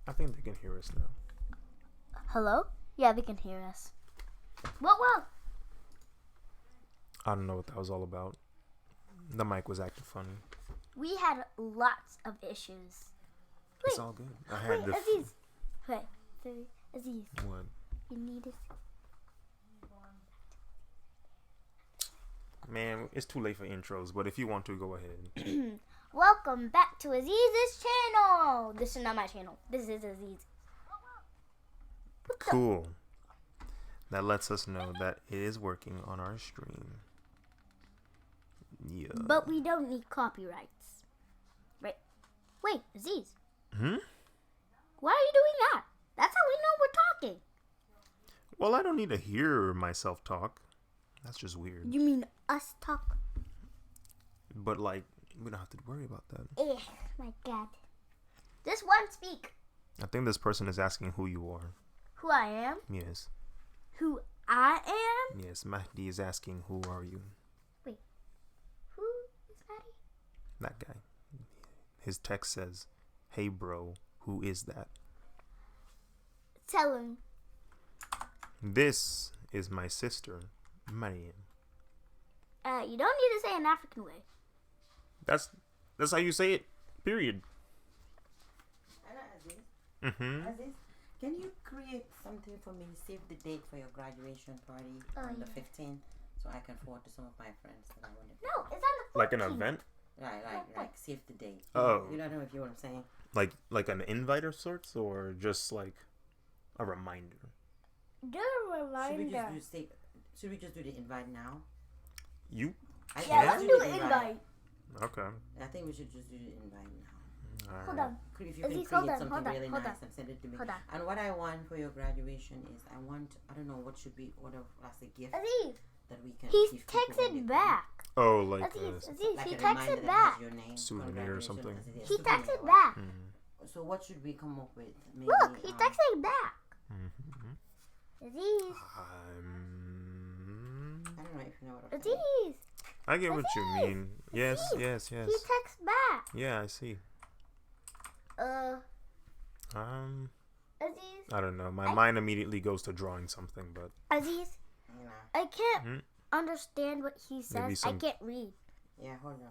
I think they can hear us now. Hello? Yeah, they can hear us. Whoa. I don't know what that was all about. The mic was acting funny. We had lots of issues. It's all good. I had Wait, Aziz. Wait, Aziz. What? You need to... Man, it's too late for intros, but if you want to, go ahead. Welcome back to Aziz's channel. This is not my channel. This is Aziz. Cool. That lets us know that it is working on our stream. Yeah. But we don't need copyrights. Right? Wait, Aziz. Hmm? Why are you doing that? That's how we know we're talking. Well, I don't need to hear myself talk. That's just weird. You mean us talk? But, like, we don't have to worry about that. Eh, my God. Just one speak. I think this person is asking who you are. Who I am? Yes. Who I am? Yes, Mahdi is asking who are you. Wait. Who is Maddie? That guy. His text says, "Hey bro, who is that?" Tell him. This is my sister, Mariam. You don't need to say an African way. That's how you say it. Period. Aziz, Mm-hmm. Aziz, can you create something for me? Save the date for your graduation party on the 15th, so I can forward to some of my friends that I want to. No, it's on the 14th. Like an event? Like save the date. Oh. You don't know if you know what I'm saying. Like an invite of sorts, or just like a reminder? Do a reminder. Should we just do the invite now? You? I Yeah, think let's we do should an the invite. Okay. I think we should just do the invite now. All Hold right. on. If you Aziz, can hold create on, something hold on, really hold nice on. and send it to me. Hold on. And what I want for your graduation is I don't know what should we order as a gift Aziz, that we can he's give people when they texted come. back. Oh, like Aziz, Like he a reminder texted that back. has your name, Souvenir or something. congratulations, He souvenir, texted what? back. So what should we come up with? Maybe, Look, he texted back. Mm-hmm. Aziz, I don't know if you know what I'm saying. Aziz, I get what you Aziz! mean. Yes, Aziz! yes, he yes. texts back. Yeah, I see. Aziz, I don't know. My mind immediately goes to drawing something, but Aziz, You know. I can't understand what he Maybe says. I some- can't read. Yeah, hold on.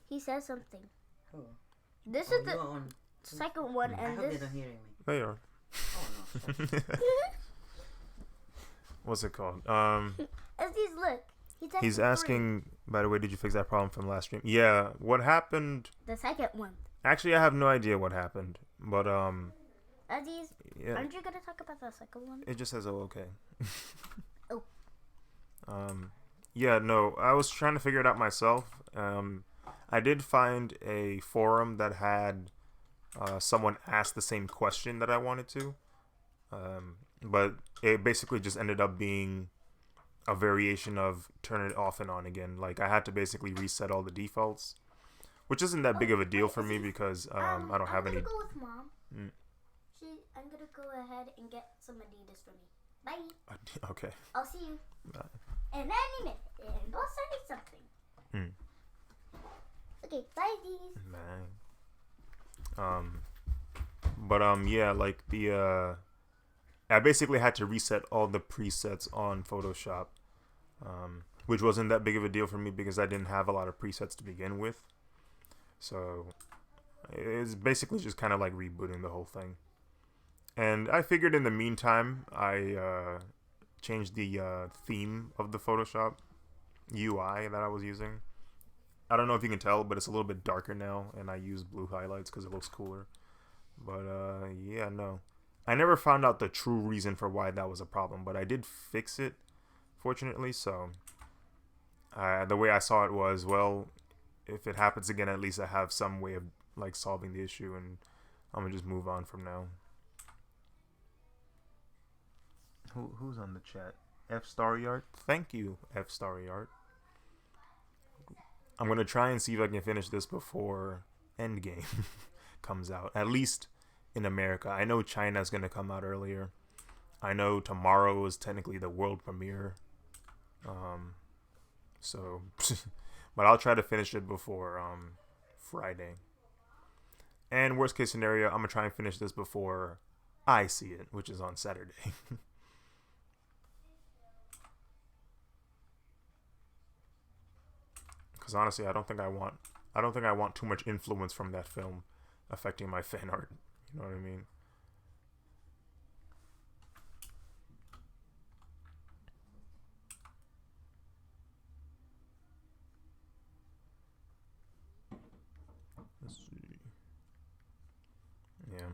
He says something. Who? This Oh, is the you're on. second one, I and hope this. they're not hearing me. they are. Oh no. shut What's it called? Aziz, look. He texted He's three. asking. By the way, did you fix that problem from last stream? Yeah. What happened? The second one. Actually, I have no idea what happened, but Aziz, yeah. aren't you gonna talk about the second one? It just says, "Oh, okay." Oh. Yeah, no, I was trying to figure it out myself. I did find a forum that had someone ask the same question that I wanted to, but it basically just ended up being a variation of turn it off and on again. Like, I had to basically reset all the defaults, which isn't that big of a deal for me because I don't have any. I'm gonna go with mom. Mm. I'm gonna go ahead and get some Adidas for me. Bye. Okay. I'll see you Bye. in any minute. And I'll send you something. Mm. Okay, bye, Adidas. Bang. Yeah, like I basically had to reset all the presets on Photoshop, which wasn't that big of a deal for me because I didn't have a lot of presets to begin with. So it's basically just kind of like rebooting the whole thing. And I figured in the meantime, I changed the theme of the Photoshop UI that I was using. I don't know if you can tell, but it's a little bit darker now, and I use blue highlights because it looks cooler. But yeah, no. I never found out the true reason for why that was a problem, but I did fix it, fortunately. So the way I saw it was, well, if it happens again, at least I have some way of like solving the issue, and I'm gonna just move on from now. Who's on the chat? F Starry Art. Thank you, F Starry Art. I'm gonna try and see if I can finish this before Endgame comes out. At least in America. I know China's gonna come out earlier. I know tomorrow is technically the world premiere. So, but I'll try to finish it before Friday. And worst case scenario, I'm gonna try and finish this before I see it, which is on Saturday. Because honestly, I don't think I want too much influence from that film affecting my fan art. You know what I mean? Let's see. Yeah.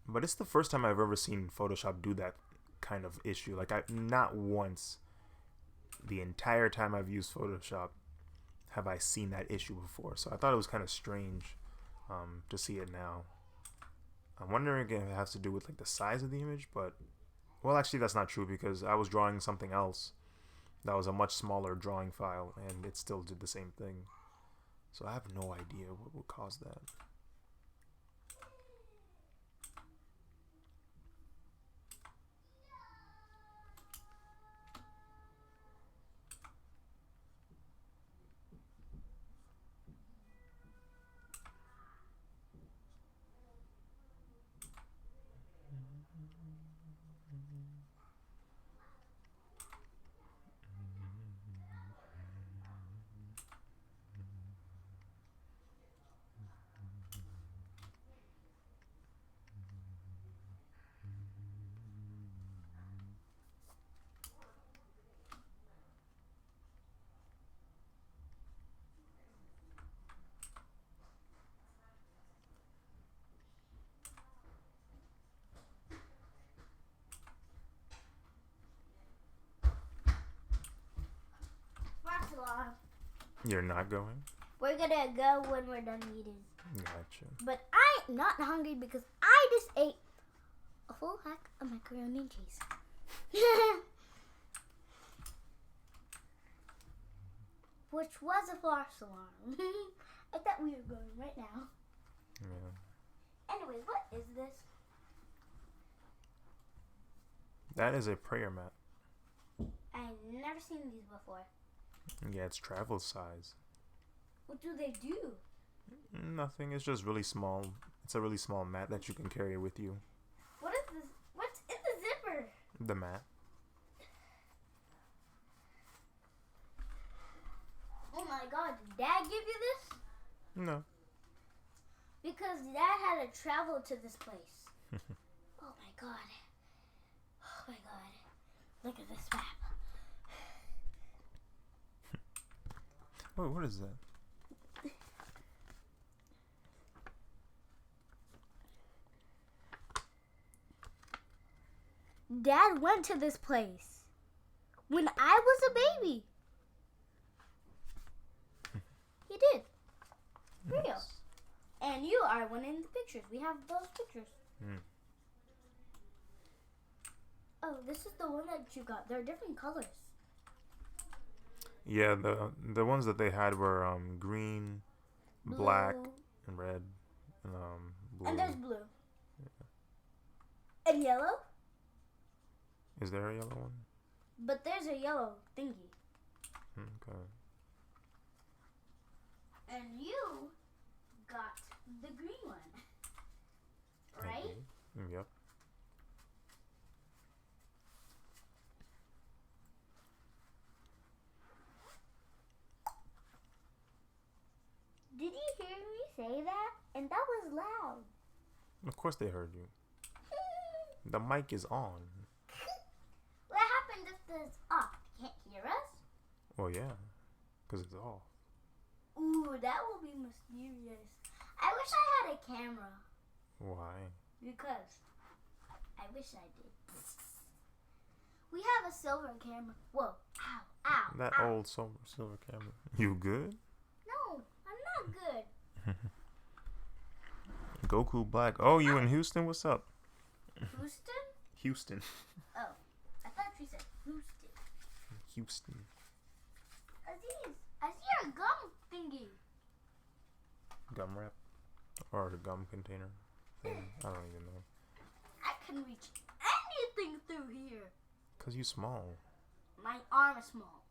But it's the first time I've ever seen Photoshop do that kind of issue. Like, I not once the entire time I've used Photoshop have I seen that issue before. So I thought it was kind of strange to see it now. I'm wondering if it has to do with like the size of the image, but well, actually that's not true because I was drawing something else that was a much smaller drawing file and it still did the same thing. So I have no idea what would cause that. You're not going? We're gonna go when we're done eating. Gotcha. But I'm not hungry because I just ate a full pack of macaroni and cheese. Which was a false alarm. I thought we were going right now. Yeah. Anyway, what is this? That is a prayer mat. I've never seen these before. Yeah, it's travel size. What do they do? Nothing. It's just really small. It's a really small mat that you can carry with you. What is this? What's in the zipper? The mat. Oh my god, did Dad give you this? No. Because Dad had to travel to this place. Oh my god. Oh my god. Look at this map. Wait, what is that? Dad went to this place when I was a baby. He did. Real. Yes. And you are one in the pictures. We have those pictures. Oh, this is the one that you got. They're different colors. Yeah, the ones that they had were green, black, Blue. and red, and blue. And there's blue. And yellow. Is there a yellow one? But there's a yellow thingy. Okay. And you got the green one. Right? Okay. Yep. Did you hear me say that? And that was loud. Of course they heard you. The mic is on. What happened if this off? Can't hear us? Well, yeah, because it's off. Ooh, that will be mysterious. I wish I had a camera. Why? Because I wish I did. We have a silver camera. Whoa. Ow. Ow. That ow. old silver camera. You good? No, I'm not good. Goku Black. Oh, you in Houston? What's up? Houston? Houston. Oh. I thought you said Houston. Houston. Aziz, I see your gum thingy. Gum wrap? Or the gum container? Thing? I don't even know. I can reach anything through here. Because you small. My arm is small.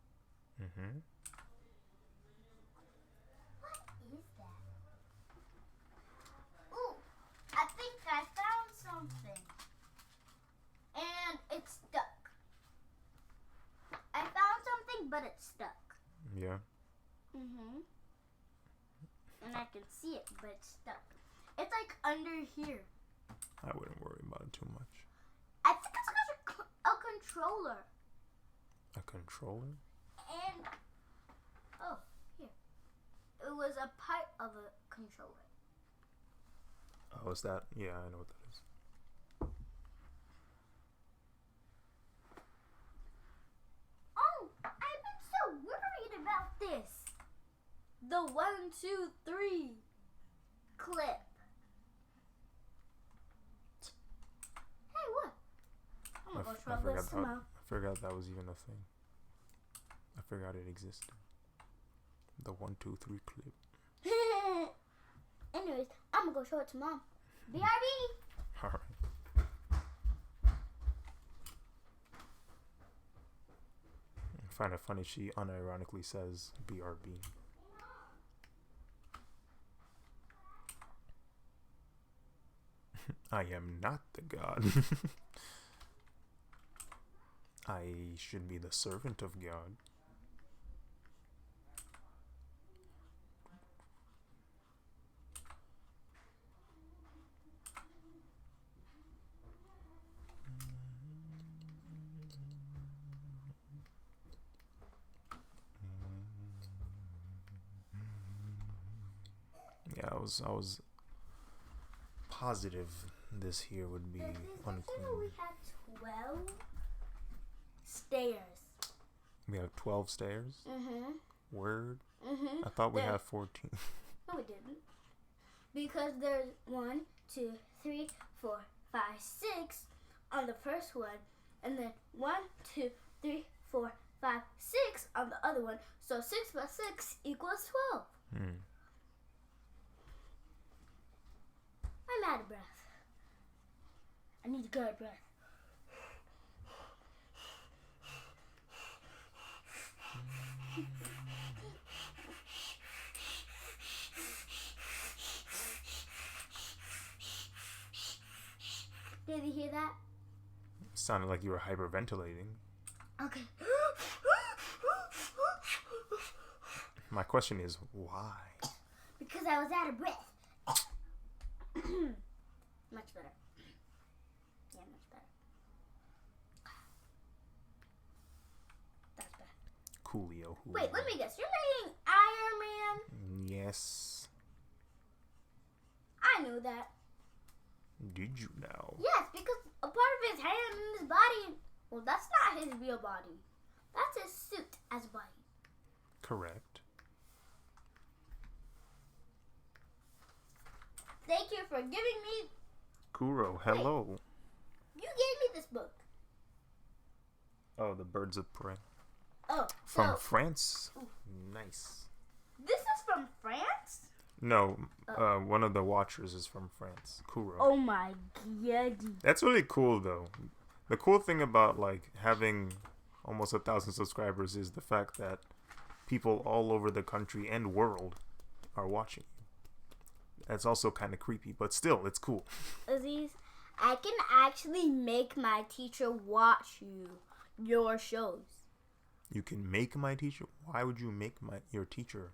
Mm-hmm. What is that? but it's stuck. Yeah. And I can see it, but it's stuck. It's like under here. I wouldn't worry about it too much. I think it's because a controller. A controller? And here. It was a part of a controller. Oh, is that? Yeah, I know what that is. Oh, I've been so worried about this. The 1, 2, 3 clip. Hey, what? I'm gonna go try this tomorrow. I forgot that was even a thing. I forgot it existed. The 1, 2, 3 clip. Anyways, I'm gonna go show it to Mom. BRB. All right. I find it funny she unironically says BRB. I am not the God. I should be the servant of God. Yeah, I was positive this here would be unclean. We had 12 stairs. We have 12 stairs? Word? I I thought we had 14. No, we didn't. Because there's 1, 2, 3, 4, 5, 6 on the first one, and then 1, 2, 3, 4, 5, 6 on the other one. So 6 plus 6 equals 12. I'm out of breath. I need to go out of breath. Did you hear that? Sounded like you were hyperventilating. Okay. My question is, why? Because I was out of breath. Much better. Yeah, much better. That's better. Coolio. Wait, let me guess. You're making Iron Man? Yes. I knew that. Did you now? Yes, because a part of his hand and his body. Well, that's not his real body. That's his suit as a body. Correct. Thank you for giving me. Kuro, hello. You gave me this book. Oh, the Birds of Prey. Oh, From so France? Ooh. Nice. This is from France? No, one of the Watchers is from France. Kuro. Oh my god. That's really cool, though. The cool thing about, like, having almost 1,000 subscribers is the fact that people all over the country and world are watching you. That's also kind of creepy, but still, it's cool. Aziz, I can actually make my teacher watch your shows. You can make my teacher? Why would you make your teacher?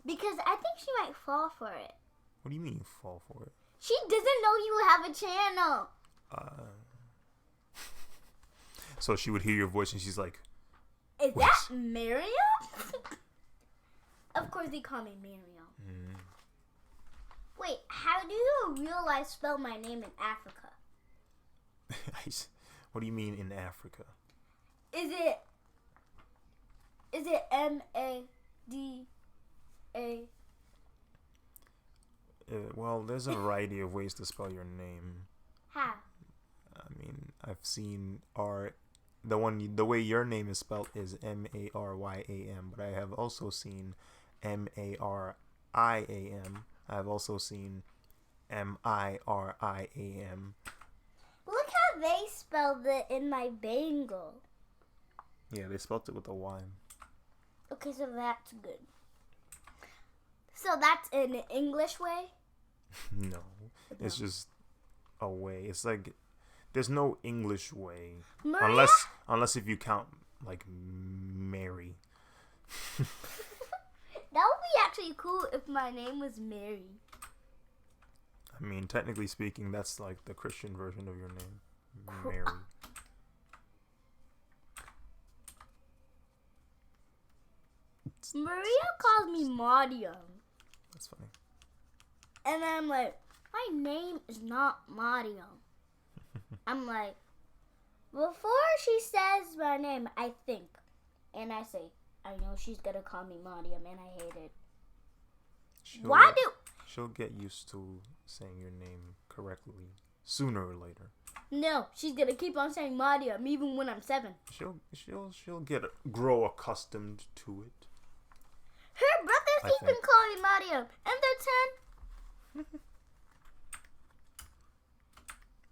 Because I think she might fall for it. What do you mean fall for it? She doesn't know you have a channel. So she would hear your voice and she's like, Is that Miriam? Of course they call me Miriam. Wait, how do you real life spell my name in Africa? What do you mean in Africa? Is it M-A-D-A? Well, there's a variety of ways to spell your name. How? I mean, I've seen the way your name is spelled is M-A-R-Y-A-M, but I have also seen M-A-R-I-A-M. I've also seen M-I-R-I-A-M. Look how they spelled it in my Bengal. Yeah, they spelled it with a Y. Okay, so that's good. So that's an English way? No, it's just a way. It's like there's no English way, Maria? unless if you count like Mary. That would be actually cool if my name was Mary. I mean, technically speaking, that's like the Christian version of your name, Mary. Maria calls me Mariam. That's funny. And I'm like, my name is not Mariam. I'm like, before she says my name, I think. And I say, I know she's going to call me Mariam, and I hate it. She'll get used to saying your name correctly sooner or later. No, she's going to keep on saying Mariam even when I'm 7. She'll grow accustomed to it. Her brothers even call me Mariam, and they're 10.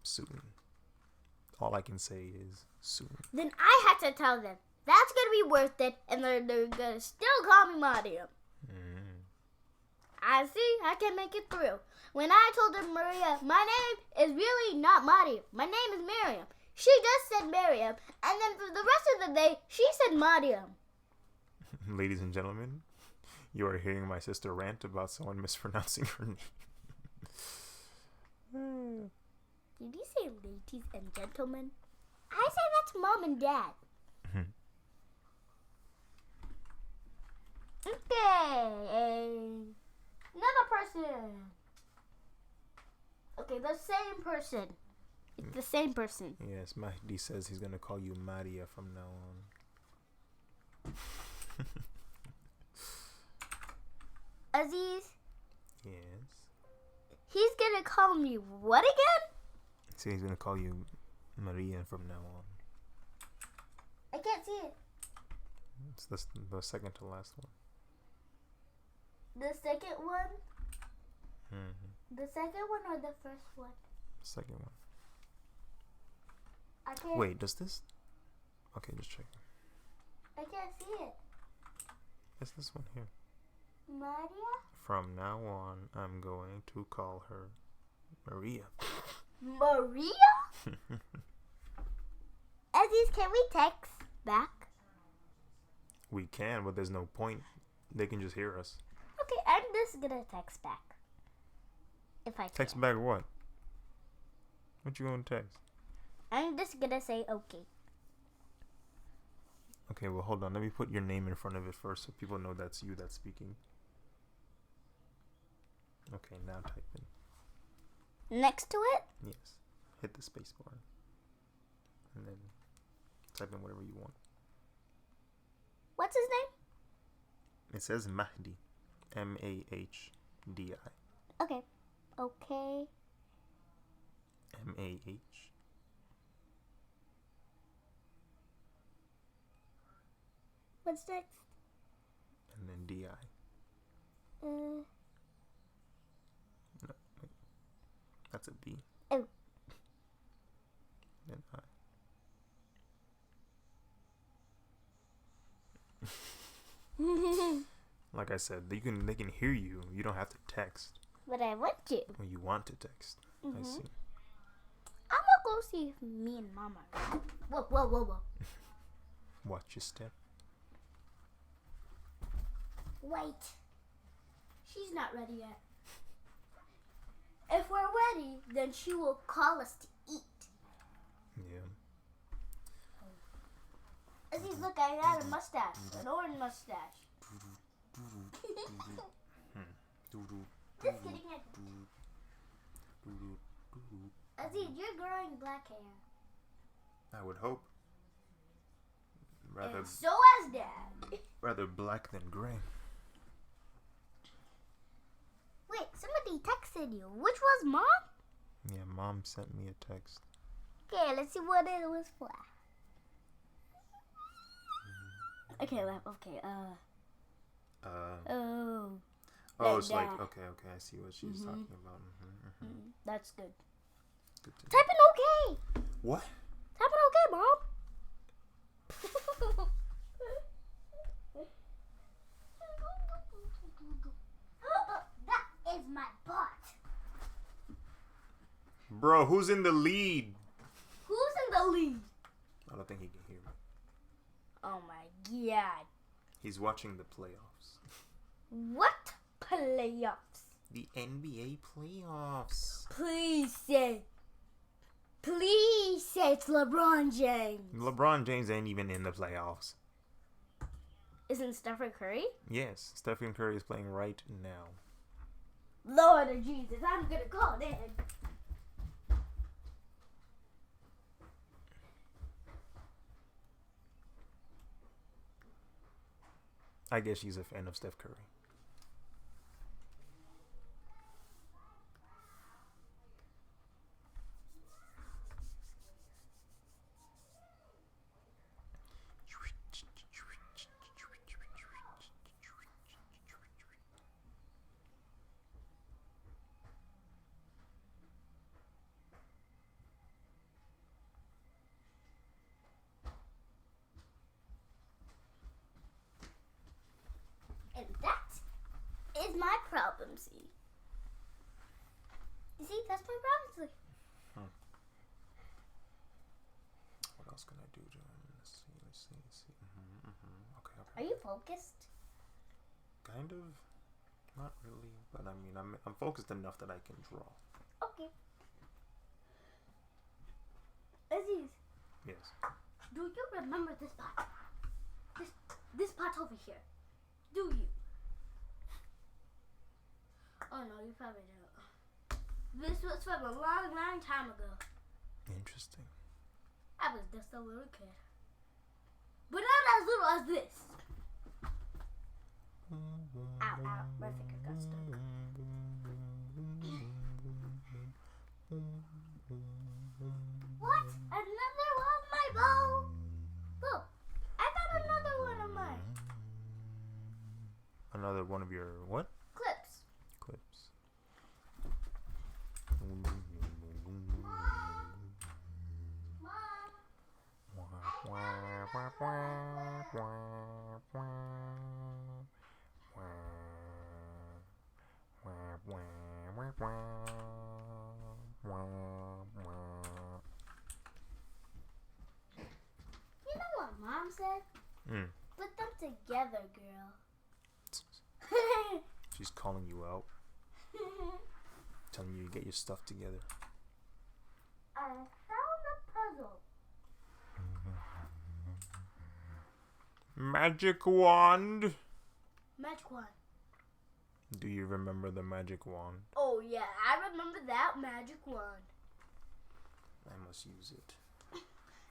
Soon. All I can say is soon. Then I had to tell them, that's going to be worth it, and they're going to still call me Mariam. I see, I can make it through. When I told her, Maria, my name is really not Mariam. My name is Miriam. She just said Miriam, and then for the rest of the day, she said Mariam. Ladies and gentlemen, you are hearing my sister rant about someone mispronouncing her name. Did you say ladies and gentlemen? I say that's mom and dad. Okay, another person. Okay, the same person. It's the same person. Yes, Mahdi says he's going to call you Maria from now on. Aziz? Yes? He's going to call me what again? See, he's going to call you Maria from now on. I can't see it. It's the second to last one. The second one? Mm-hmm. The second one or the first one? Second one. I can't. Wait, does this? Okay, just check. I can't see it. It's this one here. Maria? From now on, I'm going to call her Maria. Maria? Aziz, can we text back? We can, but there's no point. They can just hear us. Okay, I'm just gonna text back. If I can. Text back what? What you gonna text? I'm just gonna say okay. Okay, well, hold on. Let me put your name in front of it first so people know that's you that's speaking. Okay, now type in. Next to it? Yes. Hit the space bar. And then type in whatever you want. What's his name? It says Mahdi. Mahdi. Okay. Okay. Mah. What's next? And then Di. Uh. No, wait. That's a B. Oh. Then I. Like I said, they can hear you. You don't have to text. But I want to. When you want to text. I see. I'm gonna go see if me and Mama are ready. Whoa. Watch your step. Wait. She's not ready yet. If we're ready, then she will call us to eat. Yeah. Aziz, look, I had a mustache. An orange mustache. Just kidding. Aziz, you're growing black hair. I would hope. And so has Dad. Rather black than gray. Wait, somebody texted you. Which was Mom? Yeah, Mom sent me a text. Okay, let's see what it was for. Okay, okay, Oh, it's like, okay, I see what she's talking about. That's good. Good to Type in okay. What? Type in okay, Mom. That is my butt. Bro, who's in the lead? Who's in the lead? I don't think he can hear me. Oh my God. He's watching the playoffs. What playoffs? The NBA playoffs. Please say it's LeBron James. LeBron James ain't even in the playoffs. Isn't Stephen Curry? Yes, Stephen Curry is playing right now. Lord of Jesus, I'm gonna call in. I guess she's a fan of Steph Curry. And that is my problem, see? You see, that's my problem, see? What else can I do, John? Let's see. Okay. Are you focused? Kind of. Not really, but I mean, I'm focused enough that I can draw. Okay. Aziz, Yes. do you remember this pot? This pot over here. Do you? Oh no, you probably don't. This was from a long, long time ago. Interesting. I was just a little kid. But not as little as this. Ow, my finger got stuck. What? Another one of my bow? Look, I got another one of mine. Another one of your what? Clips. Clips. You know what Mom said? Put them together, girl. She's calling you out, telling you to get your stuff together. I found a puzzle. Magic wand. Magic wand. Do you remember the magic wand? Oh yeah, I remember that magic wand. I must use it.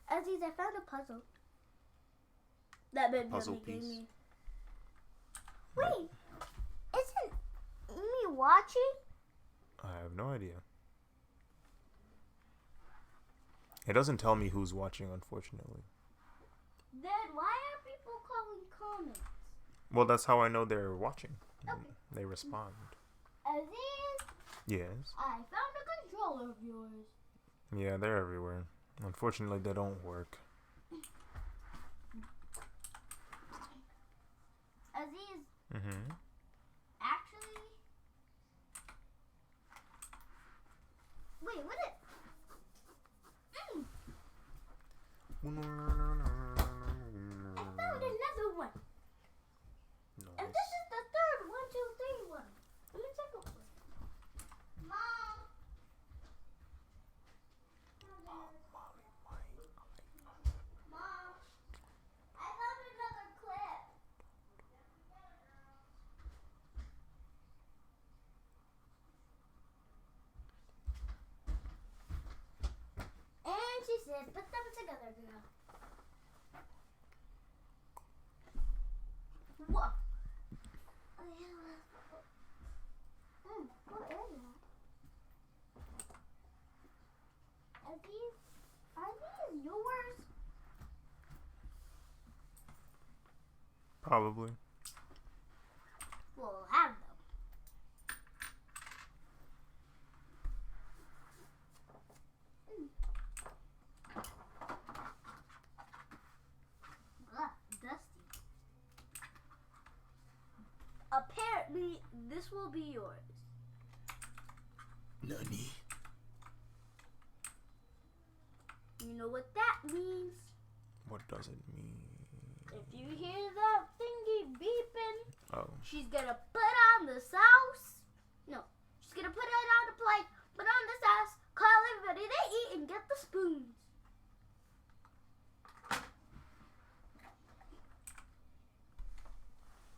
Aziz, I found a puzzle. That baby Puzzle Yummy gave piece. me. Wait, isn't me watching? I have no idea. It doesn't tell me who's watching, unfortunately. Then why are people calling comments? Well, that's how I know they're watching. Okay. They respond. Aziz, Yes. I found a controller of yours. Yeah, they're everywhere. Unfortunately, they don't work. Aziz, Mm-hmm. actually, wait, what it? I found another one. And this is the third 1, 2, 3 one. Let me take a look. Mom. Mom, I found another clip. And she said, put them together, girl. Whoa. What is that? Are these yours? Probably. We'll have them. Ugh, dusty. Apparently, this will be yours. Nani? You know what that means? What does it mean? If you hear that thingy Oh. She's gonna put on the sauce. No, she's gonna put it on the plate, put on the sauce, call everybody to eat, and get the spoons.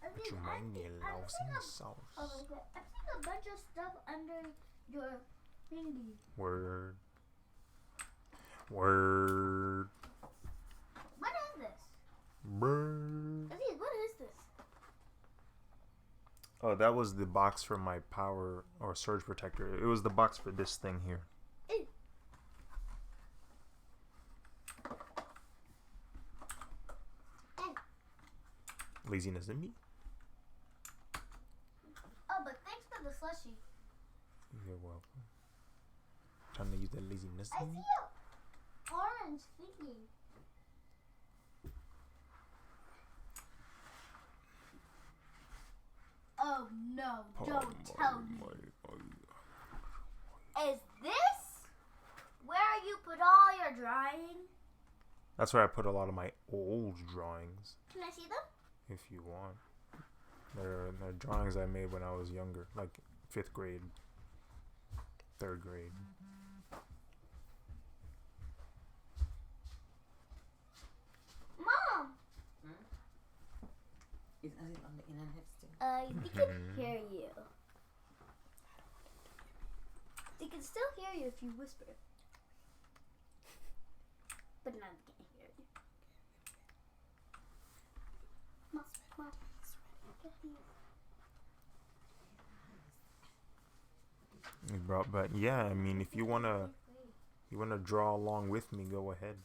Would you mind me lousing the sauce? Oh my god, I'm seeing a bunch of stuff under your thingy. Word. Word. What is this? Word. Aziz, what is this? Oh, that was the box for my power or surge protector. It was the box for this thing here. Ew. Hey. Laziness in me? Oh, but thanks for the slushie. You're welcome. Trying to use that laziness I in see me? a orange thingy. Oh no, don't tell me. Is this where you put all your drawing? That's where I put a lot of my old drawings, Can I see them? if you want. They're drawings I made when I was younger, like 5th grade, 3rd grade. Mom! Is Aziz on the internet still? They can hear you. They can still hear you if you whisper. But now they can't hear you. Mom, get these. But yeah, I mean, if you wanna draw along with me, go ahead.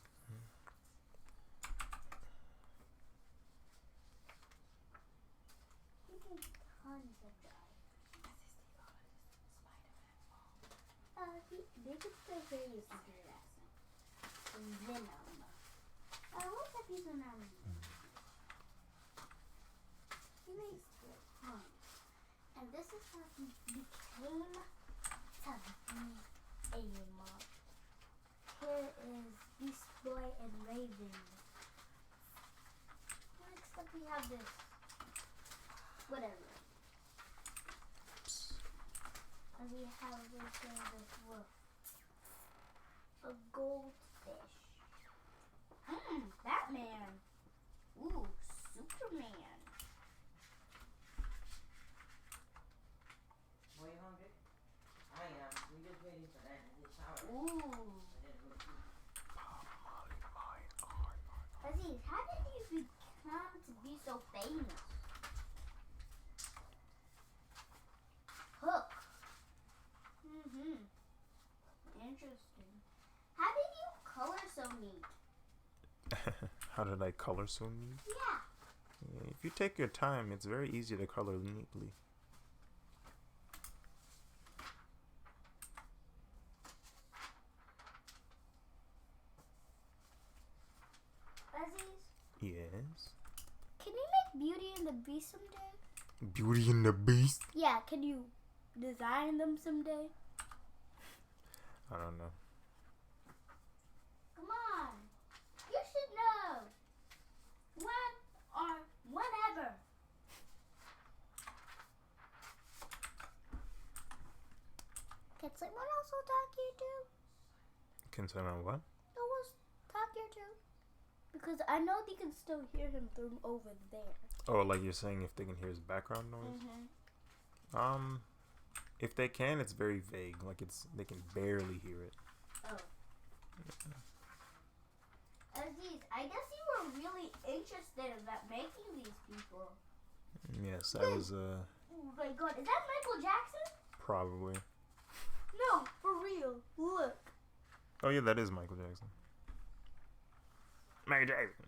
Tons of drawing. They can still hear you from your accent. Venom. What's that piece of venom? He makes it fun. And this is how he became to be a mom. Here is Beast Boy and Raven. Next up we have this. Whatever. And we have this wolf. A goldfish. Batman. Ooh, Superman. Boy, you hungry? I am. We just waiting for that. Get showered. Ooh. Aziz, how did you become to be so famous? Hook. Interesting. How did you color so neat? How did I color so neat? Yeah. If you take your time, it's very easy to color neatly. Aziz, Yes. can you make Beauty and the Beast someday? Beauty and the Beast? Yeah, can you design them someday? I don't know. Come on. You should know. When or whenever. Can someone also talk here too? Can someone what? No one's talk here too. Because I know they can still hear him from over there. Oh, like you're saying if they can hear his background noise? If they can, it's very vague. Like they can barely hear it. Oh. Aziz, I guess you were really interested about making these people. Yes, I was Oh my god, is that Michael Jackson? probably. No, for real. Look. Oh yeah, that is Michael Jackson. Michael Jackson.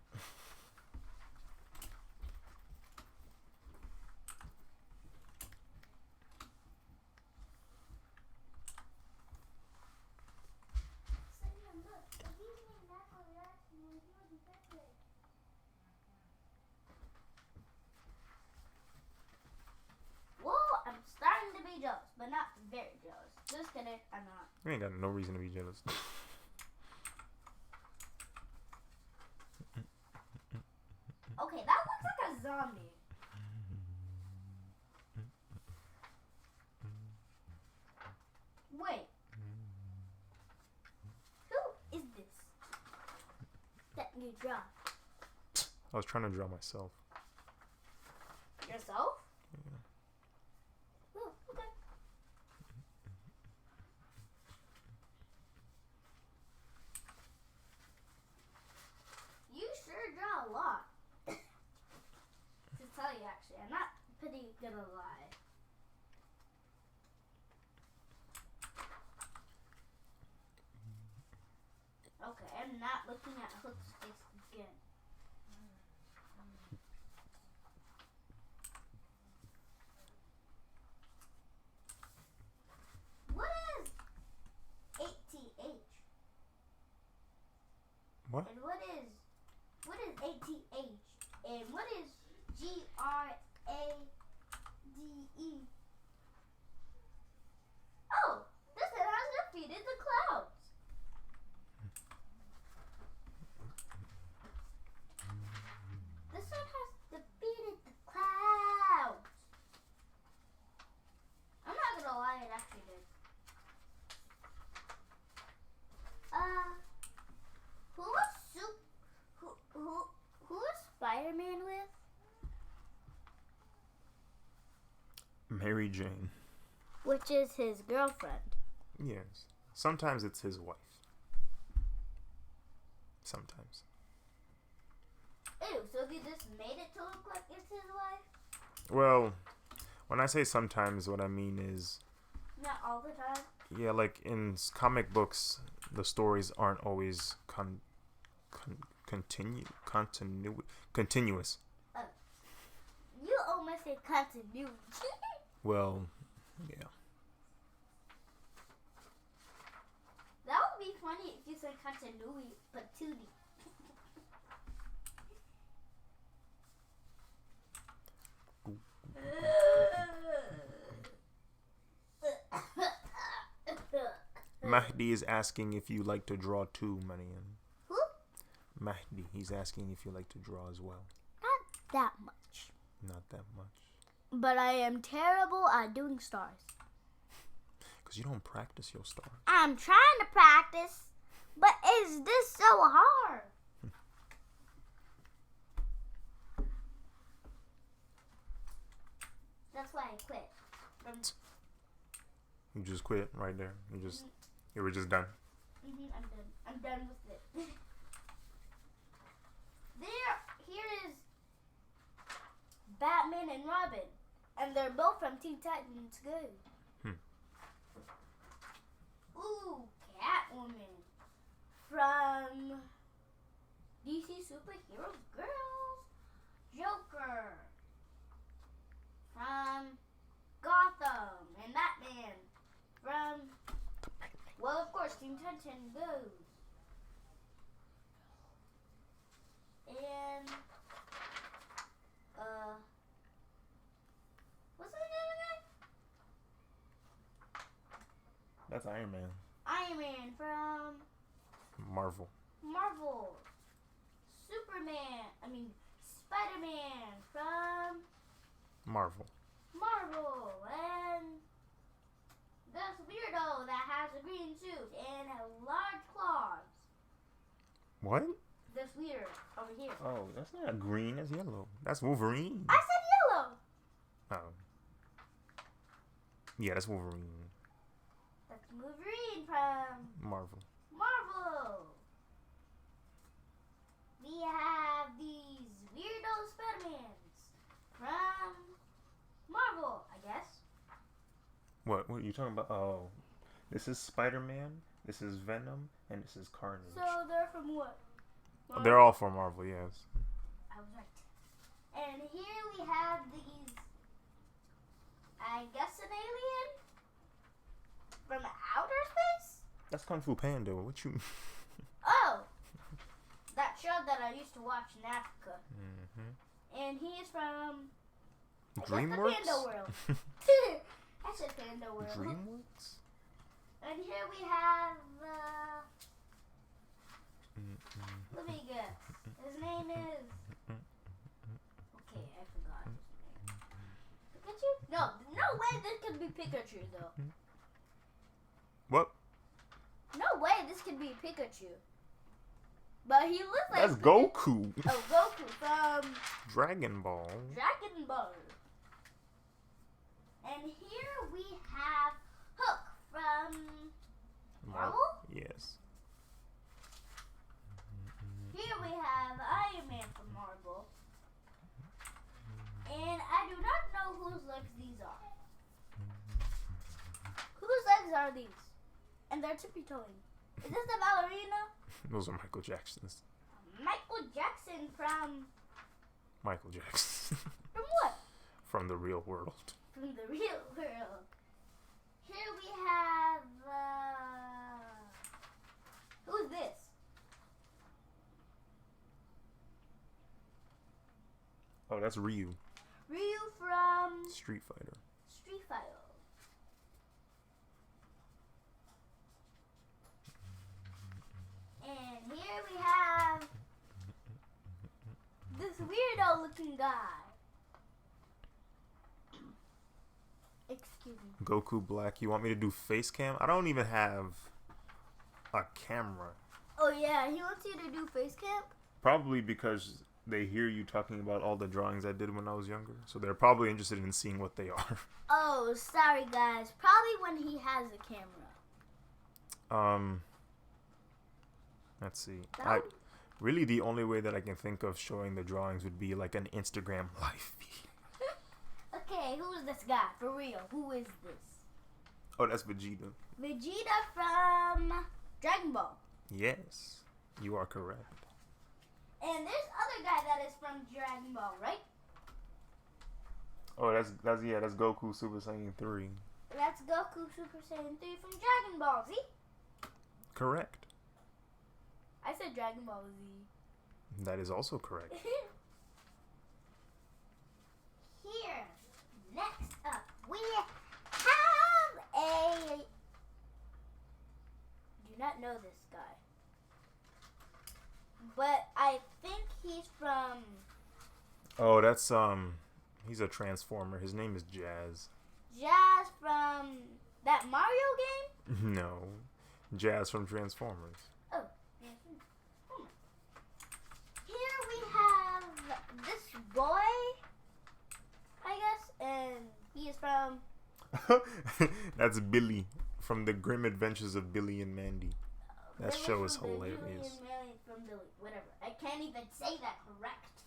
Whoa, I'm starting to be jealous, but not very jealous. Just kidding, I'm not. You ain't got no reason to be jealous. Okay, that looks like a zombie. draw? I was trying to draw myself. Yourself? Yeah. Oh, okay. You sure draw a lot. To tell you, actually, I'm not pretty gonna lie. Okay, I'm not looking at Hook's face again. What is ATH? What? And what is ATH? And what is GRADE? Oh, this one has defeated the clouds. This one has defeated the clouds. I'm not gonna lie, it actually did. Who was Spider-Man with? Mary Jane. Which is his girlfriend. Yes. Sometimes it's his wife. Sometimes. Ew, so they just made it to look like it's his wife? Well, when I say sometimes, what I mean is, Not all the time. yeah, like in comic books, the stories aren't always continuous. You almost said continuity. Well, yeah. That would be funny if you said continuity, but 2D. Mahdi is asking if you like to draw too, Marian. Who? Mahdi, he's asking if you like to draw as well. Not that much. Not that much. But I am terrible at doing stars. Because you don't practice your stars. I'm trying to practice, but is this so hard? That's why I quit. You just quit right there. You were just done. I'm done. I'm done with it. Here is Batman and Robin, and they're both from Teen Titans Go. Ooh, Catwoman from DC Superhero Girls. Joker from Gotham, and Batman from, well, of course, Teen Titans Go. And what's his name again? That's Iron Man. Iron Man from Marvel. Marvel. Spider-Man from Marvel. Marvel. And this weirdo that has a green suit and large claws. What? This weirdo over here. Oh, that's not green. That's yellow. That's Wolverine. I said yellow. Oh. Yeah, that's Wolverine. That's Wolverine from Marvel. Marvel. We have these weirdo Spider-Mans from Marvel, I guess. What are you talking about? Oh. This is Spider-Man, this is Venom, and this is Carnage. So they're from what? Marvel? They're all from Marvel, yes. I was right. And here we have these, I guess, an alien from outer space? That's Kung Fu Panda. What you... Oh! That show that I used to watch in Africa. Mm-hmm. And he is from... DreamWorks? The Panda World. I said Panda World. DreamWorks? And here we have... let me guess. His name is... Okay, I forgot his name. Pikachu? No way this could be Pikachu, though. What? No way this could be Pikachu. But he looks like That's Goku. Oh, Goku from Dragon Ball. Dragon Ball. And here we have Hook from Marvel. Yes. Here we have Iron Man from Marvel. And I do not know whose legs these are. Whose legs are these? And they're tippy-toeing. Is this the ballerina? Those are Michael Jackson's. Michael Jackson from... Michael Jackson. From what? From the real world. From the real world. Here we have... who's this? Oh, that's Ryu. Ryu from... Street Fighter. Street Fighter. And here we have this weirdo looking guy. Excuse me. Goku Black. You want me to do face cam? I don't even have a camera. Oh yeah, he wants you to do face cam? Probably because they hear you talking about all the drawings I did when I was younger. So they're probably interested in seeing what they are. Oh, sorry guys. Probably when he has a camera. Let's see. That Really, the only way that I can think of showing the drawings would be like an Instagram live feed. Okay, who is this guy? For real, who is this? Oh, that's Vegeta. Vegeta from Dragon Ball. Yes, you are correct. And there's other guy that is from Dragon Ball, right? Oh, that's Goku Super Saiyan 3. That's Goku Super Saiyan 3 from Dragon Ball Z. Correct. I said Dragon Ball Z. That is also correct. Here, next up, we have a... do not know this guy. But I think he's from... Oh, that's he's a transformer. His name is Jazz. Jazz from that Mario game? No, Jazz from Transformers. Oh, yeah. Here we have this boy, I guess, and he is from... That's Billy from the Grim Adventures of Billy and Mandy. That Billy show is from the hilarious. Billy and Mandy from Billy, whatever. I can't even say that correct.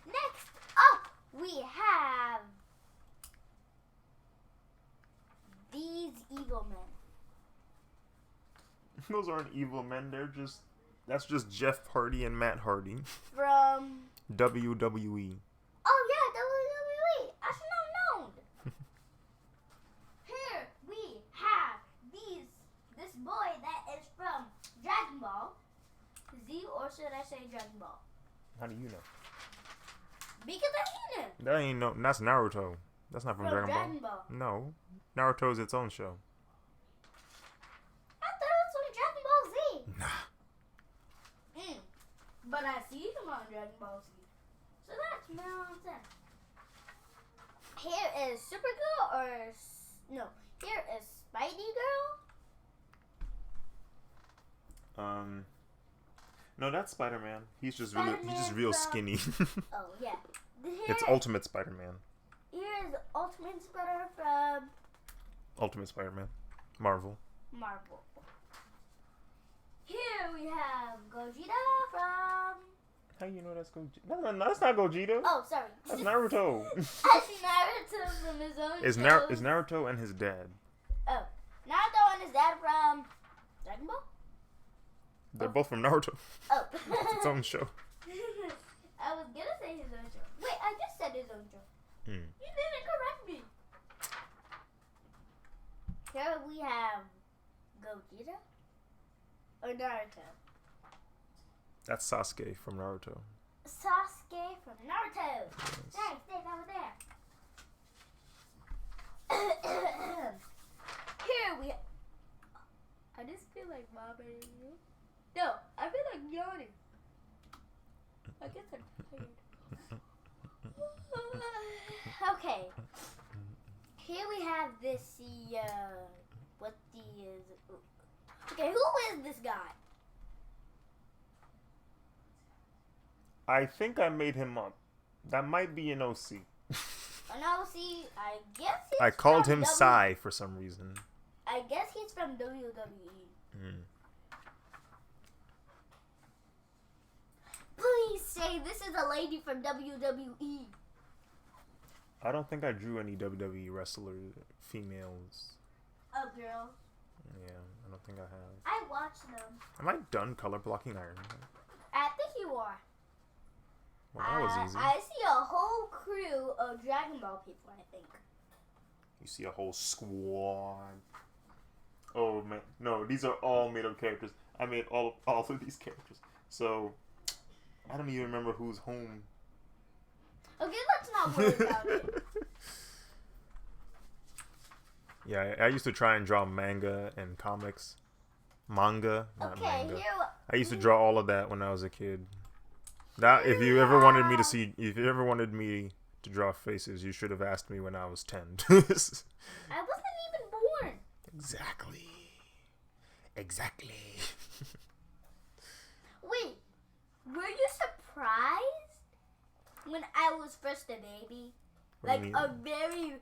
Next up, we have these evil men. Those aren't evil men. That's just Jeff Hardy and Matt Hardy. From... WWE. Oh yeah, WWE. I should have known. Here we have this boy that is from Dragon Ball Z, or should I say Dragon Ball? How do you know? Because I've seen him. That ain't no. That's Naruto. That's not from Dragon Ball. Dragon Ball. No, Naruto is its own show. I thought it was from Dragon Ball Z. Nah. But I see him on Dragon Ball Z. So that's nonsense. Here is Supergirl, or no? Here is Spidey Girl. No, that's Spider-Man. He's just real Spider-Man skinny. Oh yeah. It's Ultimate Spider-Man. Here is Ultimate Spider from Ultimate Spider-Man. Marvel. Marvel. Here we have Gogeta from... How you know that's Gogeta? No, that's not Gogeta. Oh, sorry. That's Naruto. That's Naruto from his own show. Is Naruto and his dad. Oh, Naruto and his dad from Dragon Ball? They're both from Naruto. Oh. It's its own show. I was gonna say his own show. Wait, I just said his own show. You didn't correct me. Here we have Gogeta or Naruto. That's Sasuke from Naruto. Sasuke from Naruto. Yes. Hey, stay over there. Here we... I just feel like vomiting. No, I feel like yawning. I guess I'm tired. Okay. Here we have this, Okay, who is this guy? I think I made him up. That might be an OC. An OC, I guess he's I called from him Psy for some reason. I guess he's from WWE. Mm. Please say this is a lady from WWE. I don't think I drew any WWE wrestlers, females. A girl. Yeah, I don't think I have. I watched them. Am I done color blocking Iron Man? I think you are. Well, that was easy. I see a whole crew of Dragon Ball people, I think. You see a whole squad. Oh man, no, these are all made up characters. I made all of these characters. So I don't even remember who's home. Okay, let's not worry about it. Yeah, I used to try and draw manga and comics. Manga, not Okay, manga. here. I used to draw all of that when I was a kid. That if you ever wanted me to see, if you ever wanted me to draw faces, you should have asked me when I was 10. I wasn't even born. Exactly. Wait, were you surprised when I was first a baby? What do Like you mean? a very,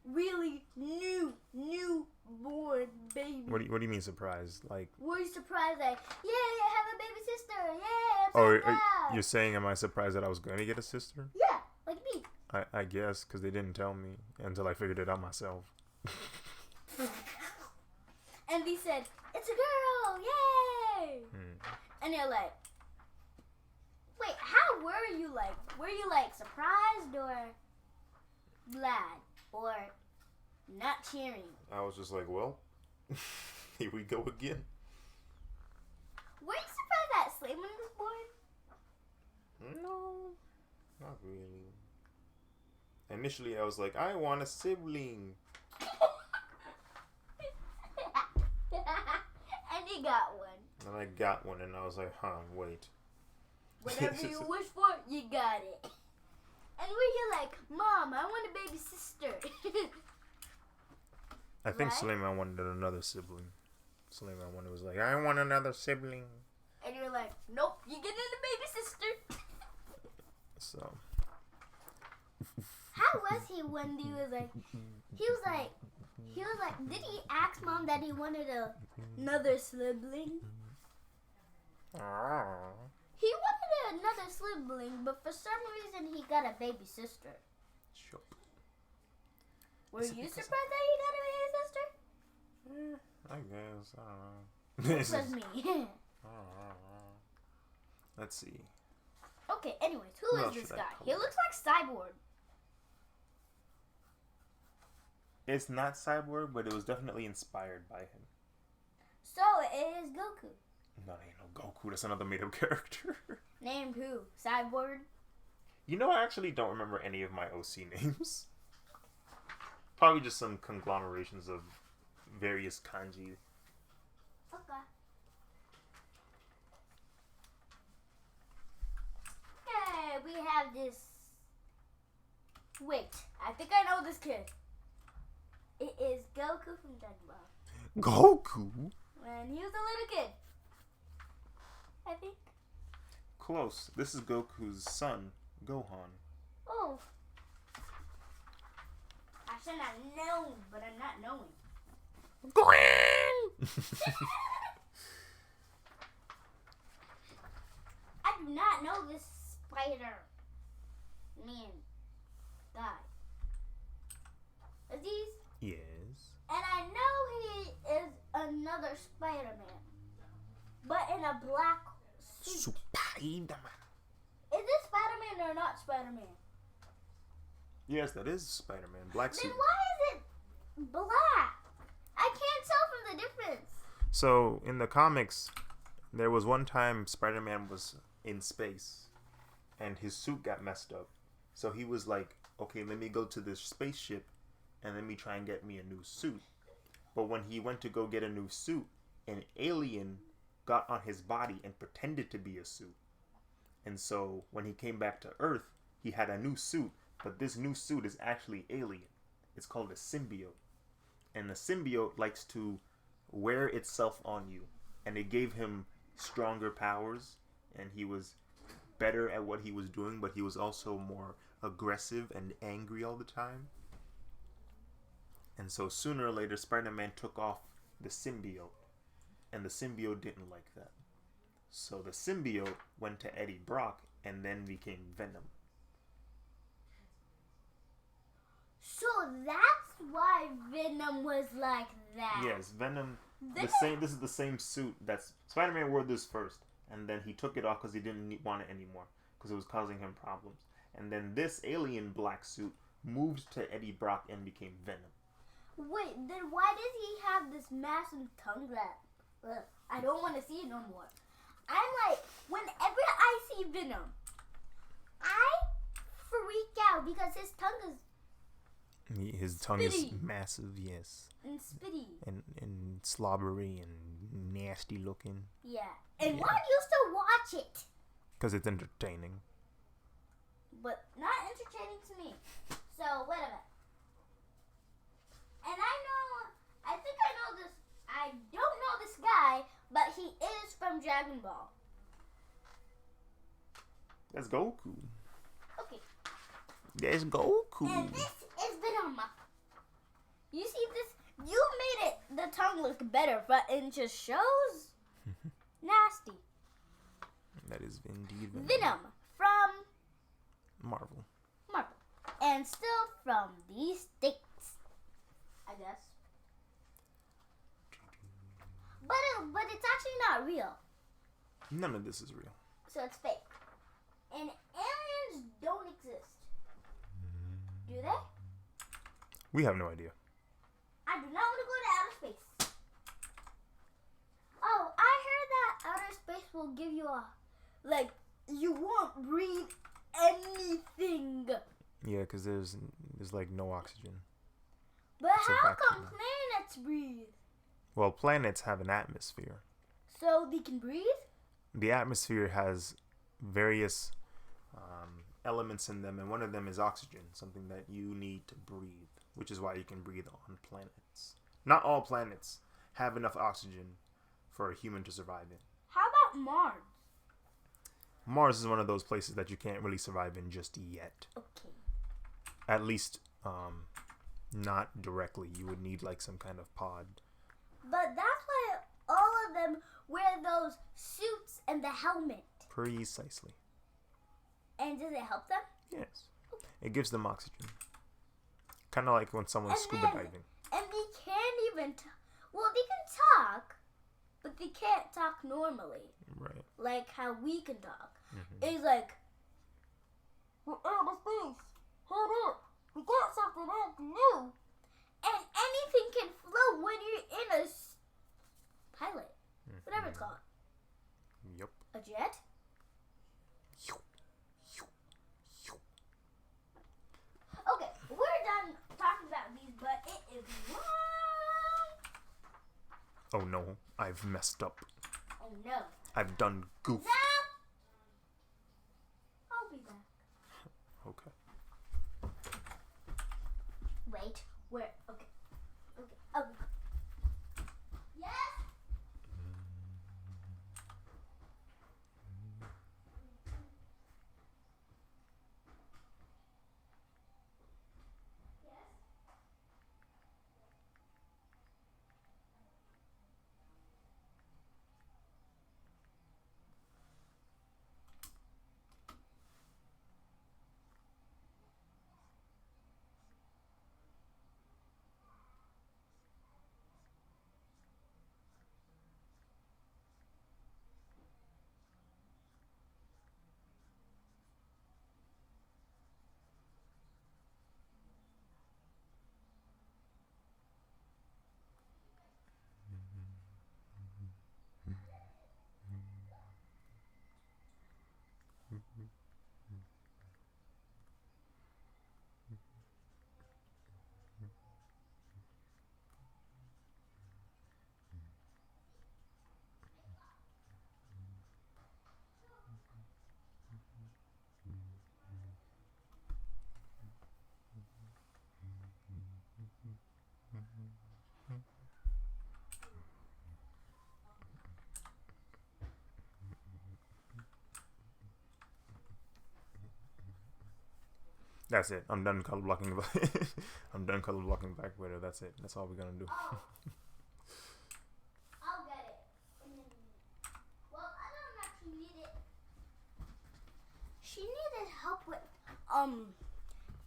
really new-born baby. What do you mean surprised? Like, Were you surprised? Like, yeah, I have a baby sister. Yeah, I'm so oh, proud. you're saying, am I surprised that I was going to get a sister? Yeah, like me. I guess, because they didn't tell me until I figured it out myself. And they said, it's a girl, yay! And you're like, wait, how were you like? Were you like surprised or glad or not cheering? I was just like, well, here we go again. Were you surprised that Slayman was born? No, not really. Initially, I was like, I want a sibling. And he got one. And I got one, and I was like, wait. Whatever you wish for, you got it. And were you like, Mom, I want a baby sister? I think What? Suleiman wanted another sibling. Suleiman was like, I want another sibling. And you're like, nope, you're getting a baby sister. So, How was he when he was like, did he ask Mom that he wanted another sibling? He wanted another sibling, but for some reason he got a baby sister. sure. Were Is it you because surprised that he got a baby sister? I guess. I don't know. It was me. Let's see. Okay, anyways, who Who is else this should I guy? pull? He looks like Cyborg. It's not Cyborg, but it was definitely inspired by him. So it is Goku. No, ain't no Goku. That's another made-up character. Named who? Cyborg? You know, I actually don't remember any of my OC names. Probably just some conglomerations of various kanji. Okay. Hey, we have this. Wait, I think I know this kid. It is Goku from Dragon Ball. Goku? When he was a little kid. I think. Close. This is Goku's son, Gohan. Oh. I should not know, but I'm not knowing. I do not know this Spider Man guy. Is these? Yes. And I know he is another Spider-Man, but in a black suit. Spider-Man. Is this Spider-Man or not Spider-Man? Yes, that is Spider-Man. Black Then suit. why is it black? I can't tell from the difference. So, in the comics, there was one time Spider-Man was in space, and his suit got messed up. So he was like, okay, let me go to this spaceship, and let me try and get me a new suit. But when he went to go get a new suit, an alien got on his body and pretended to be a suit. And so when he came back to Earth, he had a new suit, but this new suit is actually alien. It's called a symbiote. And the symbiote likes to wear itself on you. and it gave him stronger powers, and he was better at what he was doing, but he was also more aggressive and angry all the time. And so sooner or later, Spider-Man took off the symbiote, and the symbiote didn't like that. So the symbiote went to Eddie Brock and then became Venom. So that's why Venom was like that. Yes, Venom. This is the same suit that's Spider-Man wore this first, and then he took it off because he didn't want it anymore because it was causing him problems. And then this alien black suit moved to Eddie Brock and became Venom. Wait, then why does he have this massive tongue that I don't want to see it no more? I'm like, whenever I see Venom, I freak out because his tongue is His tongue is spitty. massive, yes. And spitty. And slobbery and nasty looking. Yeah. And Yeah. why do you still watch it? Because it's entertaining. But not entertaining to me. So, wait a minute. And I think I know this, I don't know this guy, but he is from Dragon Ball. That's Goku. Okay. That's Goku. And this is Venom. You see this? You made it, the tongue look better, but it just shows nasty. That is indeed Venom. Venom from Marvel. Marvel. And still from the States, I guess. But it's actually not real. None of this is real. So it's fake. And aliens don't exist. Do they? We have no idea. I do not want to go to outer space. Oh, I heard that outer space will give you you won't breathe anything. Yeah, because there's like no oxygen. But It's a how vacuum. come planets breathe? Well, planets have an atmosphere. So they can breathe? The atmosphere has various elements in them, and one of them is oxygen, something that you need to breathe, which is why you can breathe on planets. Not all planets have enough oxygen for a human to survive in. How about Mars? Mars is one of those places that you can't really survive in just yet. Okay. At least, not directly. You would need like some kind of pod. But that's why all of them wear those suits and the helmet. Precisely. And does it help them? Yes. It gives them oxygen. Kind of like when someone's And scuba then- diving. And they can't even well, they can talk, but they can't talk normally. Right. Like how we can talk. Mm-hmm. It's like, we're out of space. Hold up. We got something else new. And anything can float when you're in a pilot. Whatever it's called. Yep. A jet? Okay, we're done talking about these, but it is long. Oh no, I've messed up. Oh no. I've done goof. No! I'll be back. Okay. Wait, where? Okay. Okay. Oh. Yes? Yes? That's it. I'm done color blocking. I'm done color blocking Black Widow. That's it. That's all we're gonna do. Oh. I'll get it. Well, I don't actually need it. She needed help with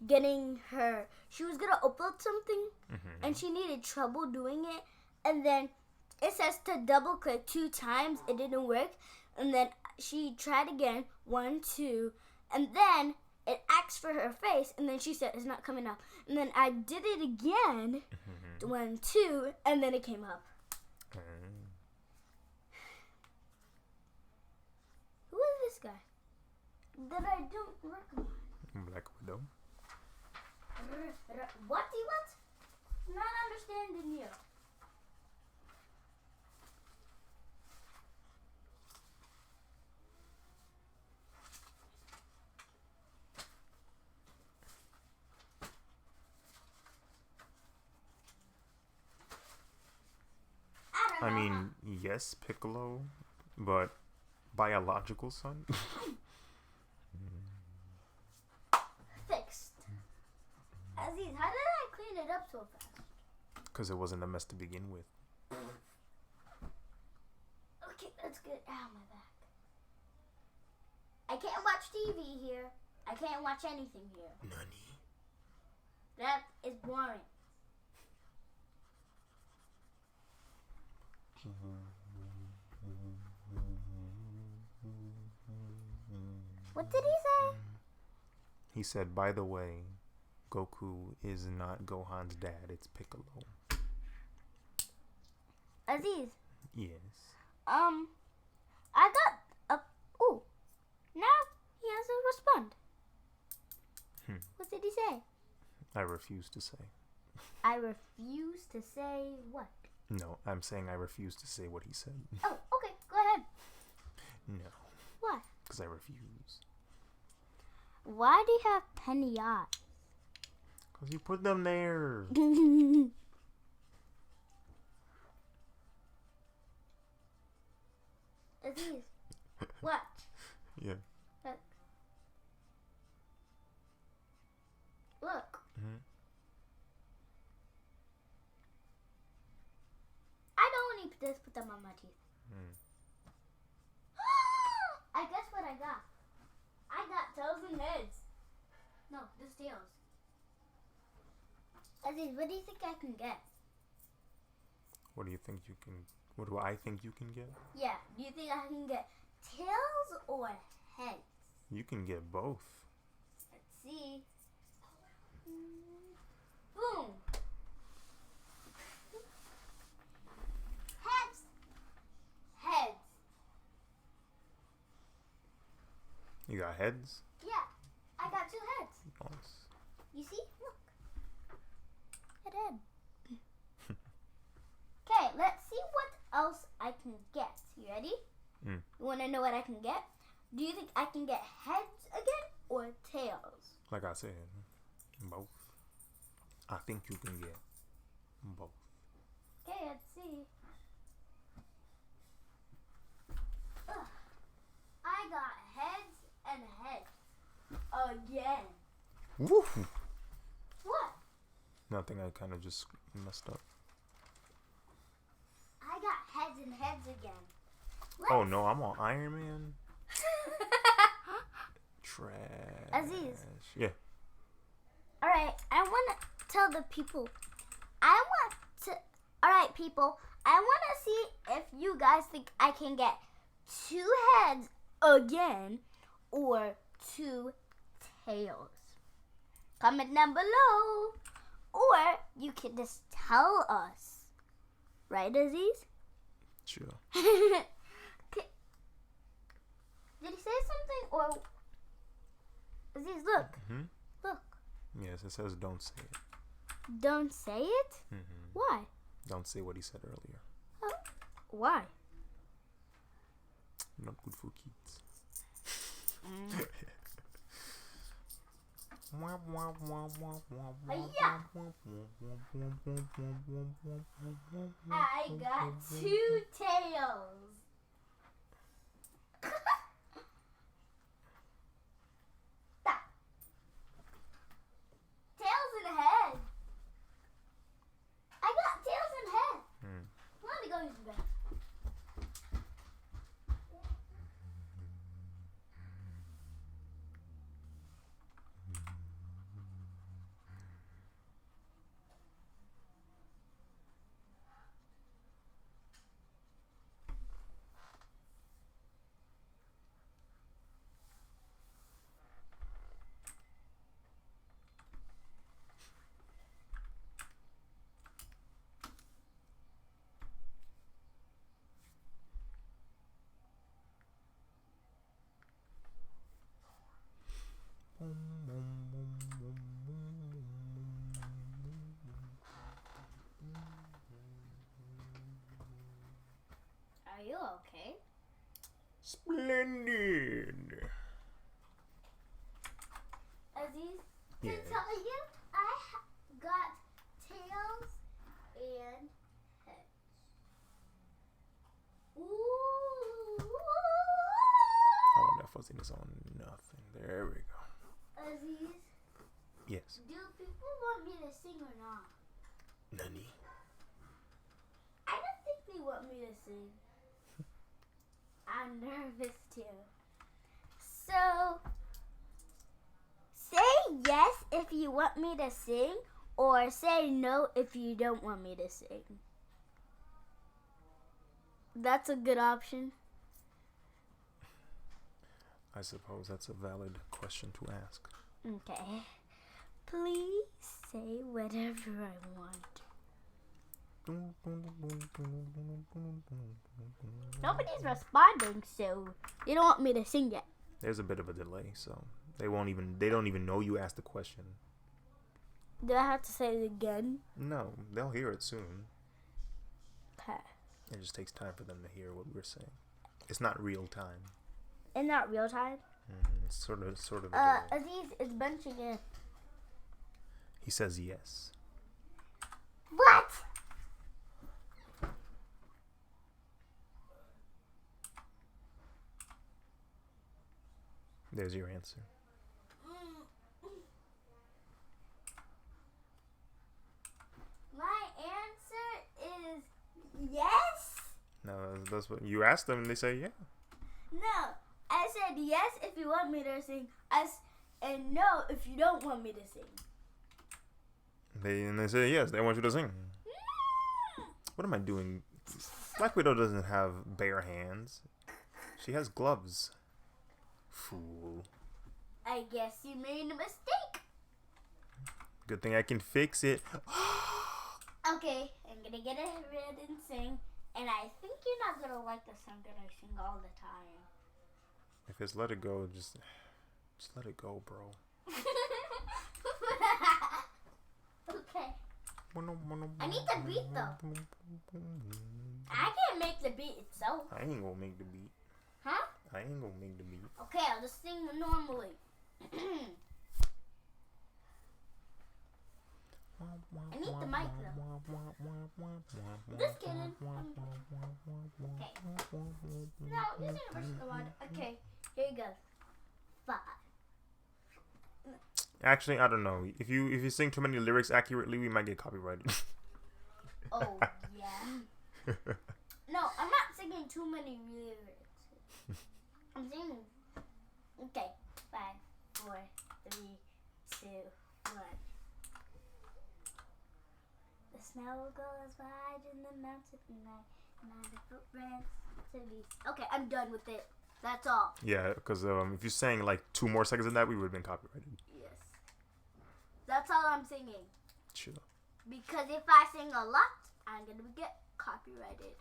getting her. She was gonna upload something, and she needed trouble doing it. And then it says to double click 2 times. It didn't work, and then she tried again, 1, 2, and then it asked for her face, and then she said it's not coming up. And then I did it again, 1, 2, and then it came up. Who is this guy that I don't recognize? Black Widow. What? Not understanding you. I mean, yes, Piccolo, but biological son. Fixed. Aziz, how did I clean it up so fast? Because it wasn't a mess to begin with. Okay, that's good. Ow, my back. I can't watch TV here. I can't watch anything here. Nani? That is boring. What did he say? He said, by the way, Goku is not Gohan's dad, it's Piccolo. Aziz. Yes. I got a. Ooh. Now he has to respond. What did he say? I refuse to say. I refuse to say what? No, I'm saying I refuse to say what he said. Oh, okay. Go ahead. No. Why? Because I refuse. Why do you have penny eyes? Because you put them there. Aziz, watch. Yeah. Look. Look. I don't need to put them on my teeth. I guess what I got. I got tails and heads. No, just tails. Aziz, what do you think I can get? What do you think you can... What do I think you can get? Yeah, do you think I can get tails or heads? You can get both. Let's see. Boom. Heads. Heads. You got heads? Yeah, I got 2 heads. Nice. You see? Look. Head. Okay, let's see what else I can get. You ready? You want to know what I can get? Do you think I can get heads again or tails? Like I said, both. I think you can get both. Okay, let's see. Ugh. I got heads and heads again. Woo! What? Nothing, I kind of just messed up. I got heads and heads again. Oh no, I'm on Iron Man. Trash. Aziz. Yeah. Alright, I want to tell the people. Alright, people. I want to see if you guys think I can get 2 heads again or 2 tails. Comment down below. Or you can just tell us. Right, Aziz? Sure. Okay. Did he say something or... Aziz, look. Look. Yes, it says don't say it. Don't say it? Why? Don't say what he said earlier. Oh, why? Not good for kids. I got 2 tails. Splendid. Aziz, to Yes. tell you, I got tails and heads. Ooh. I want that fuzziness on nothing. There we go. Aziz, Yes. do people want me to sing or not? Nani? I don't think they want me to sing. I'm nervous too. So, say yes if you want me to sing, or say no if you don't want me to sing. That's a good option. I suppose that's a valid question to ask. Okay. Please say whatever I want. Nobody's responding, so you don't want me to sing yet. There's a bit of a delay, so they don't even know you asked the question. Do I have to say it again? No, they'll hear it soon. Okay. It just takes time for them to hear what we're saying. It's not real time. In not real time. It's sort of a delay. Aziz is bunching in. He says yes. What? There's your answer. My answer is yes. No, that's what you asked them, and they say yeah. No, I said yes if you want me to sing. And no if you don't want me to sing. They say yes. They want you to sing. What am I doing? Black Widow doesn't have bare hands. She has gloves. Fool. I guess you made a mistake. Good thing I can fix it. Okay, I'm gonna get ahead and sing. And I think you're not gonna like the song that I sing all the time. If it's Let It Go, just let it go, bro. Okay. I need the beat though. I can't make the beat itself. I ain't gonna make the beat. Huh? I ain't gonna make the beat. Okay, I'll just sing normally. I need the mic though. Just kidding. Okay. No, you're gonna push the one. Okay, here you go. 5. Actually, I don't know. If you sing too many lyrics accurately, we might get copyrighted. Oh yeah. No, I'm not singing too many lyrics. I'm singing. Okay, 5, 4, 3, 2, 1. The snow goes wide in the mountain night, 90 footprints to be. Okay, I'm done with it. That's all. Yeah, because if you sang like 2 more seconds of that, we would have been copyrighted. Yes. That's all I'm singing. Sure. Because if I sing a lot, I'm gonna get copyrighted.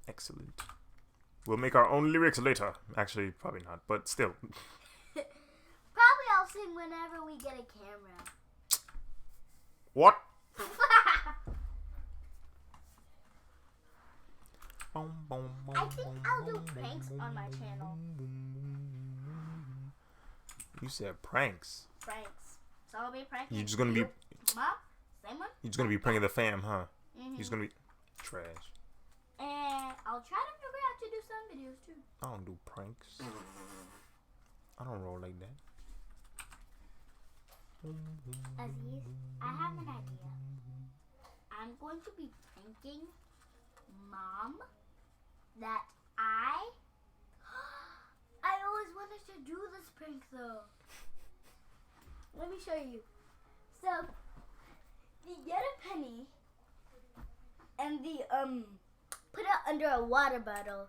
Excellent. We'll make our own lyrics later. Actually, probably not, but still. Probably I'll sing whenever we get a camera. What? I think I'll do pranks on my channel. You said pranks. Pranks. So I'll be pranking. You're just gonna be. you. Mom? Same one? You're just gonna be pranking the fam, huh? Mm-hmm. You're just gonna be trash. And I'll try to figure out to do some videos too. I don't do pranks. I don't roll like that. Aziz, I have an idea. I'm going to be pranking Mom that I always wanted to do this prank though. Let me show you. So, you get a penny and put it under a water bottle.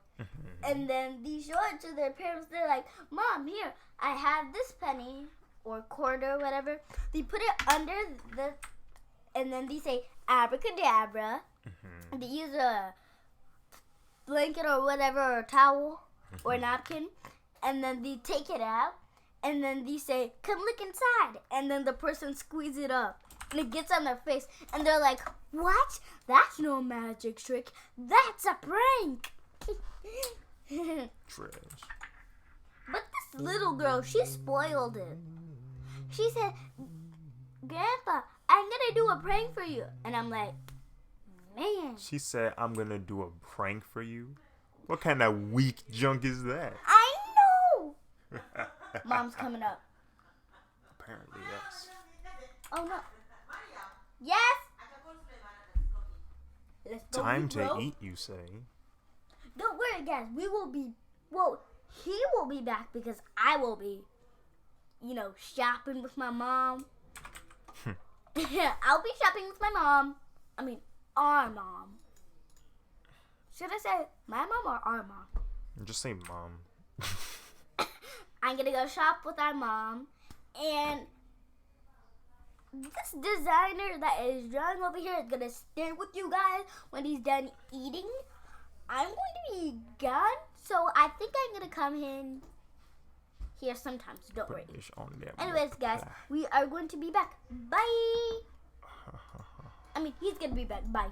And then they show it to their parents. They're like, Mom, here, I have this penny or quarter, whatever. They put it under and then they say abracadabra. They use a blanket or whatever, or a towel or napkin, and then they take it out, and then they say, come look inside, and then the person squeezes it up, and it gets on their face, and they're like, what? That's no magic trick. That's a prank. Trash. But this little girl, she spoiled it. She said, Grandpa, I'm gonna do a prank for you. And I'm like, man. She said, I'm gonna do a prank for you? What kind of weak junk is that? I know. Mom's coming up. Apparently, yes. Oh no. Yes. Let's go Time eat, to bro. eat, you say? Don't worry, guys. We will be. Well, he will be back because I will be. Shopping with my mom. I'll be shopping with my mom. I mean, our mom. Should I say my mom or our mom? Just say mom. I'm gonna go shop with our mom, and this designer that is drawing over here is gonna stay with you guys when he's done eating. I'm going to be gone, so I think I'm gonna come in here sometimes. Don't worry. Put this on there. Anyways, guys, we are going to be back. Bye. I mean, he's gonna be back. Bye.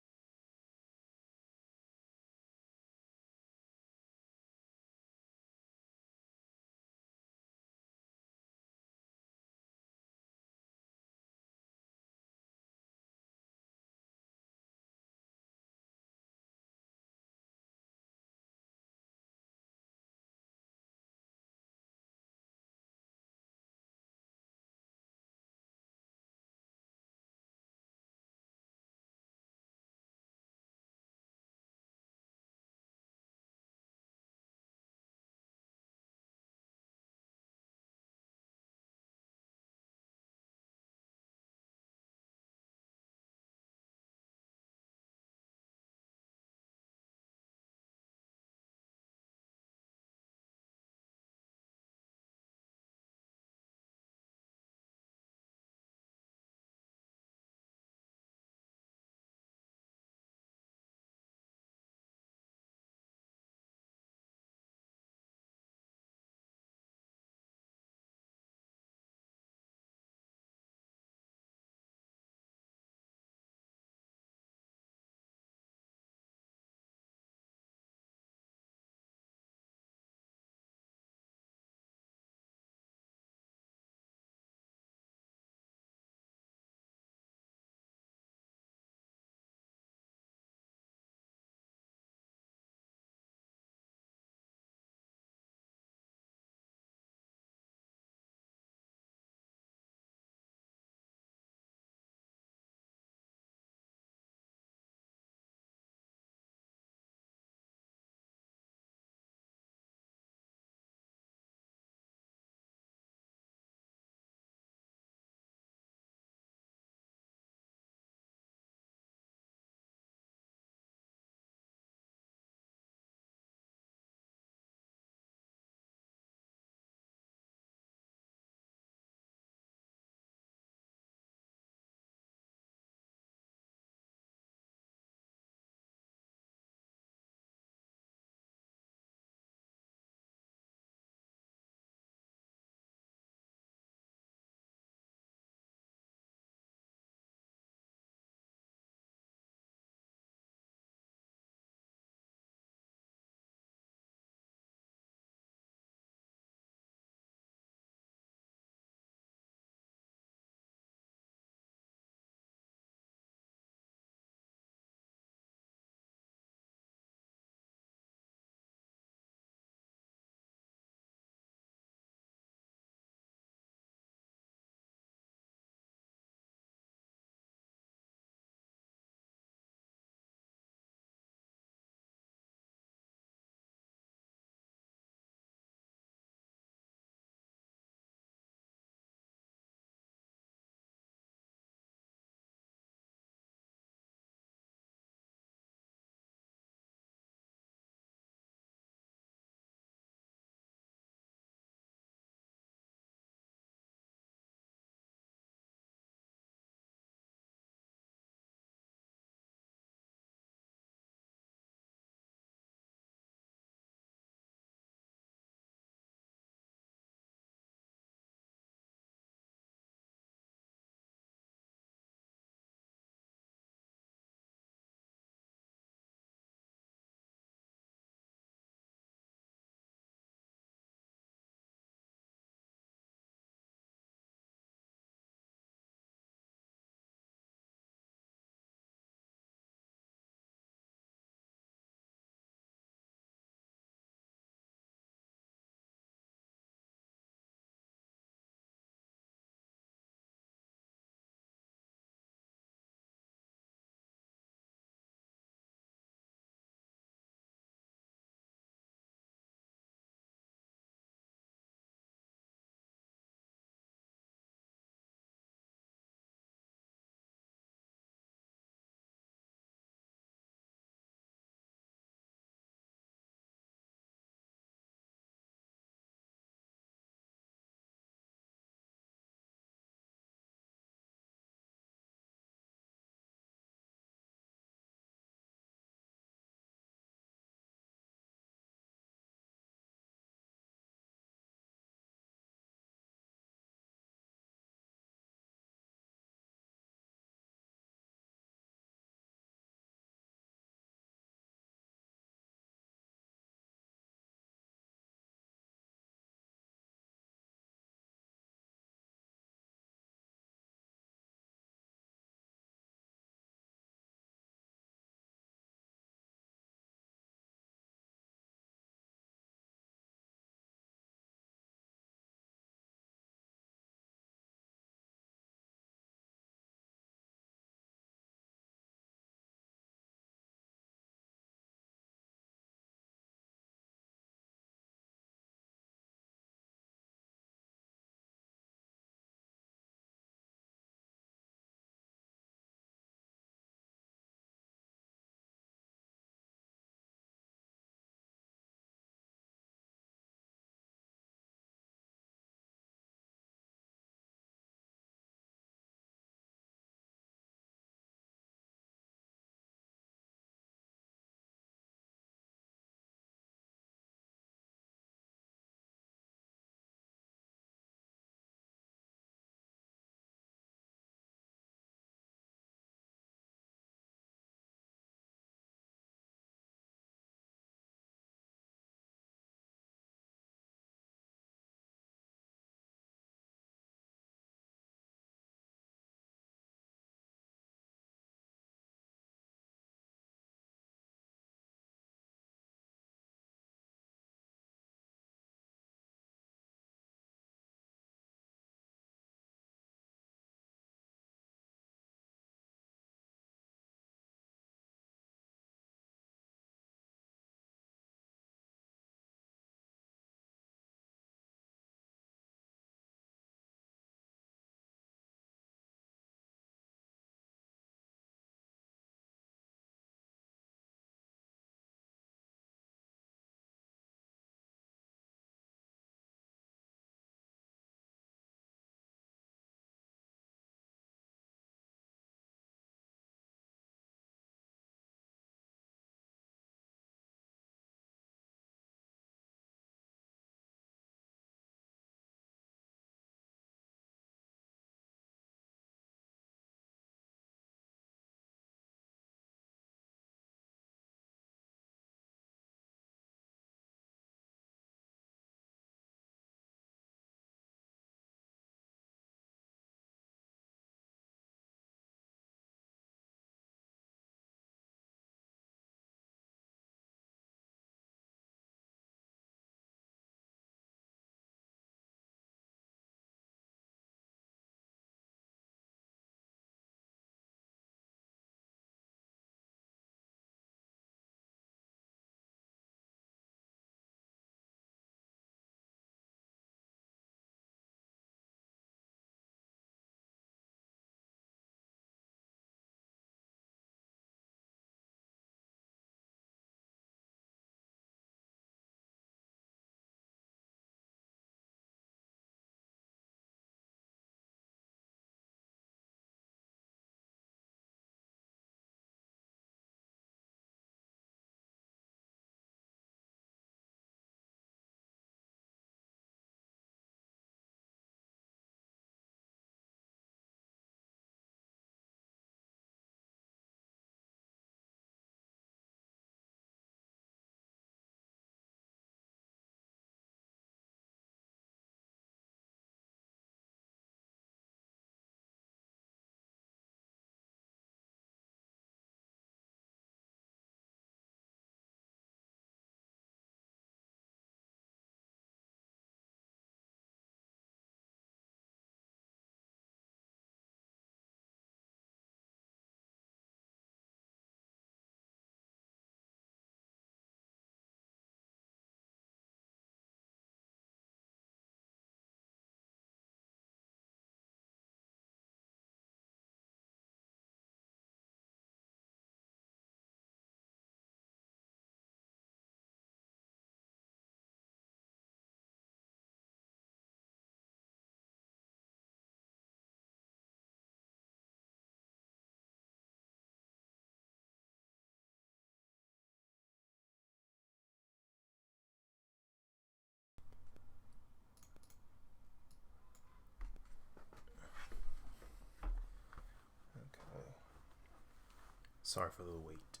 Sorry for the wait.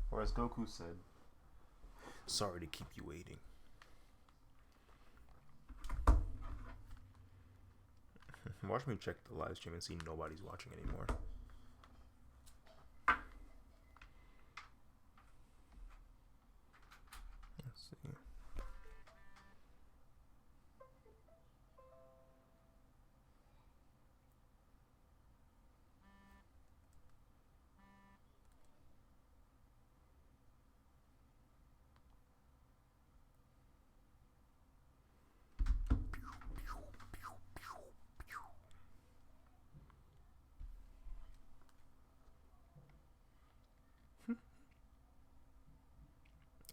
Or as Goku said, sorry to keep you waiting. Watch me check the live stream and see nobody's watching anymore. Let's see.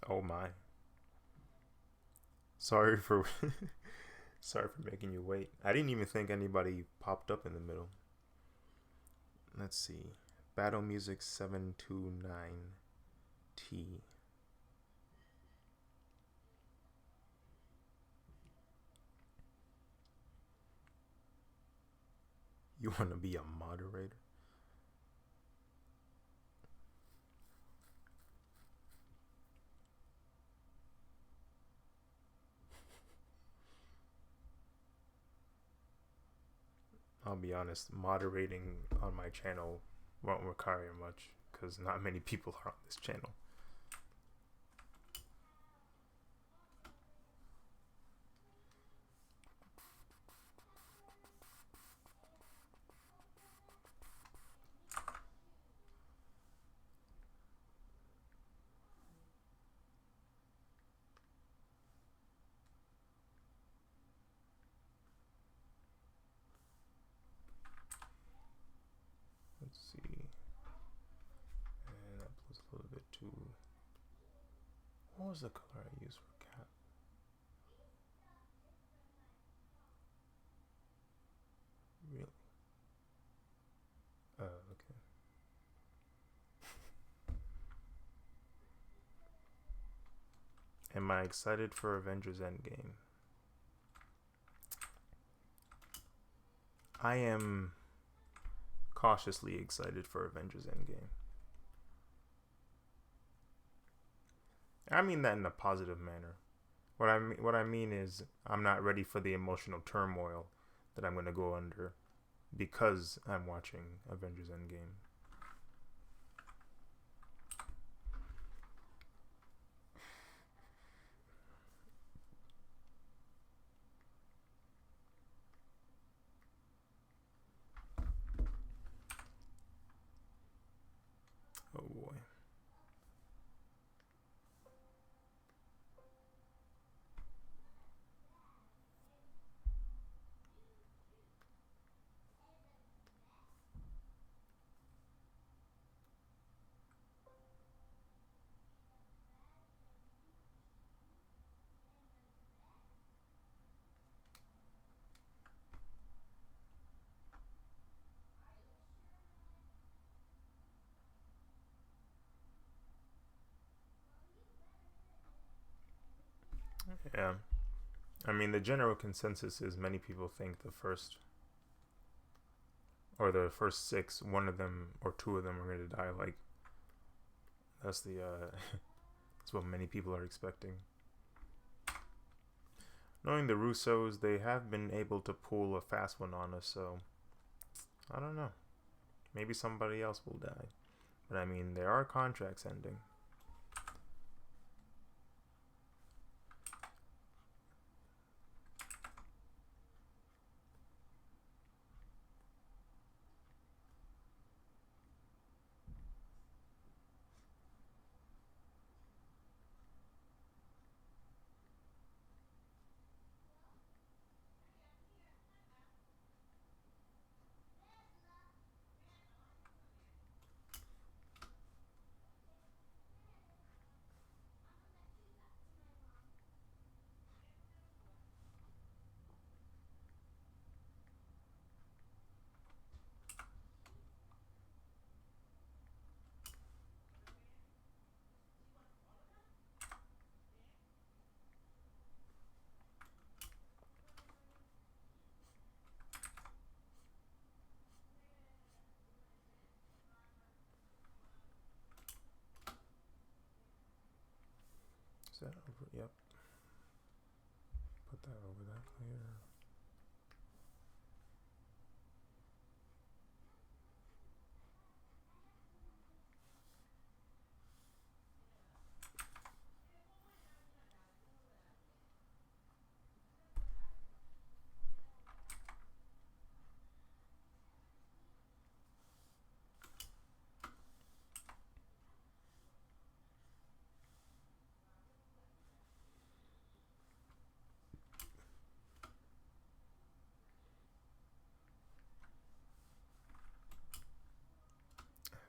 Oh my. Sorry for sorry for making you wait. I didn't even think anybody popped up in the middle. Let's see. Battle Music 729T. You want to be a moderator? I'll be honest, moderating on my channel won't require much because not many people are on this channel. Let's see. And that was a little bit too. What was the color I used for cat? Really? Okay. Am I excited for Avengers Endgame? I am cautiously excited for Avengers Endgame. I mean that in a positive manner. What I mean is I'm not ready for the emotional turmoil that I'm going to go under because I'm watching Avengers Endgame. Oh boy. Yeah. I mean, the general consensus is many people think the first six, one of them or two of them are going to die. Like, that's that's what many people are expecting. Knowing the Russos, they have been able to pull a fast one on us, so I don't know. Maybe somebody else will die. But I mean, there are contracts ending. Is that over? Yep. Put that over that layer.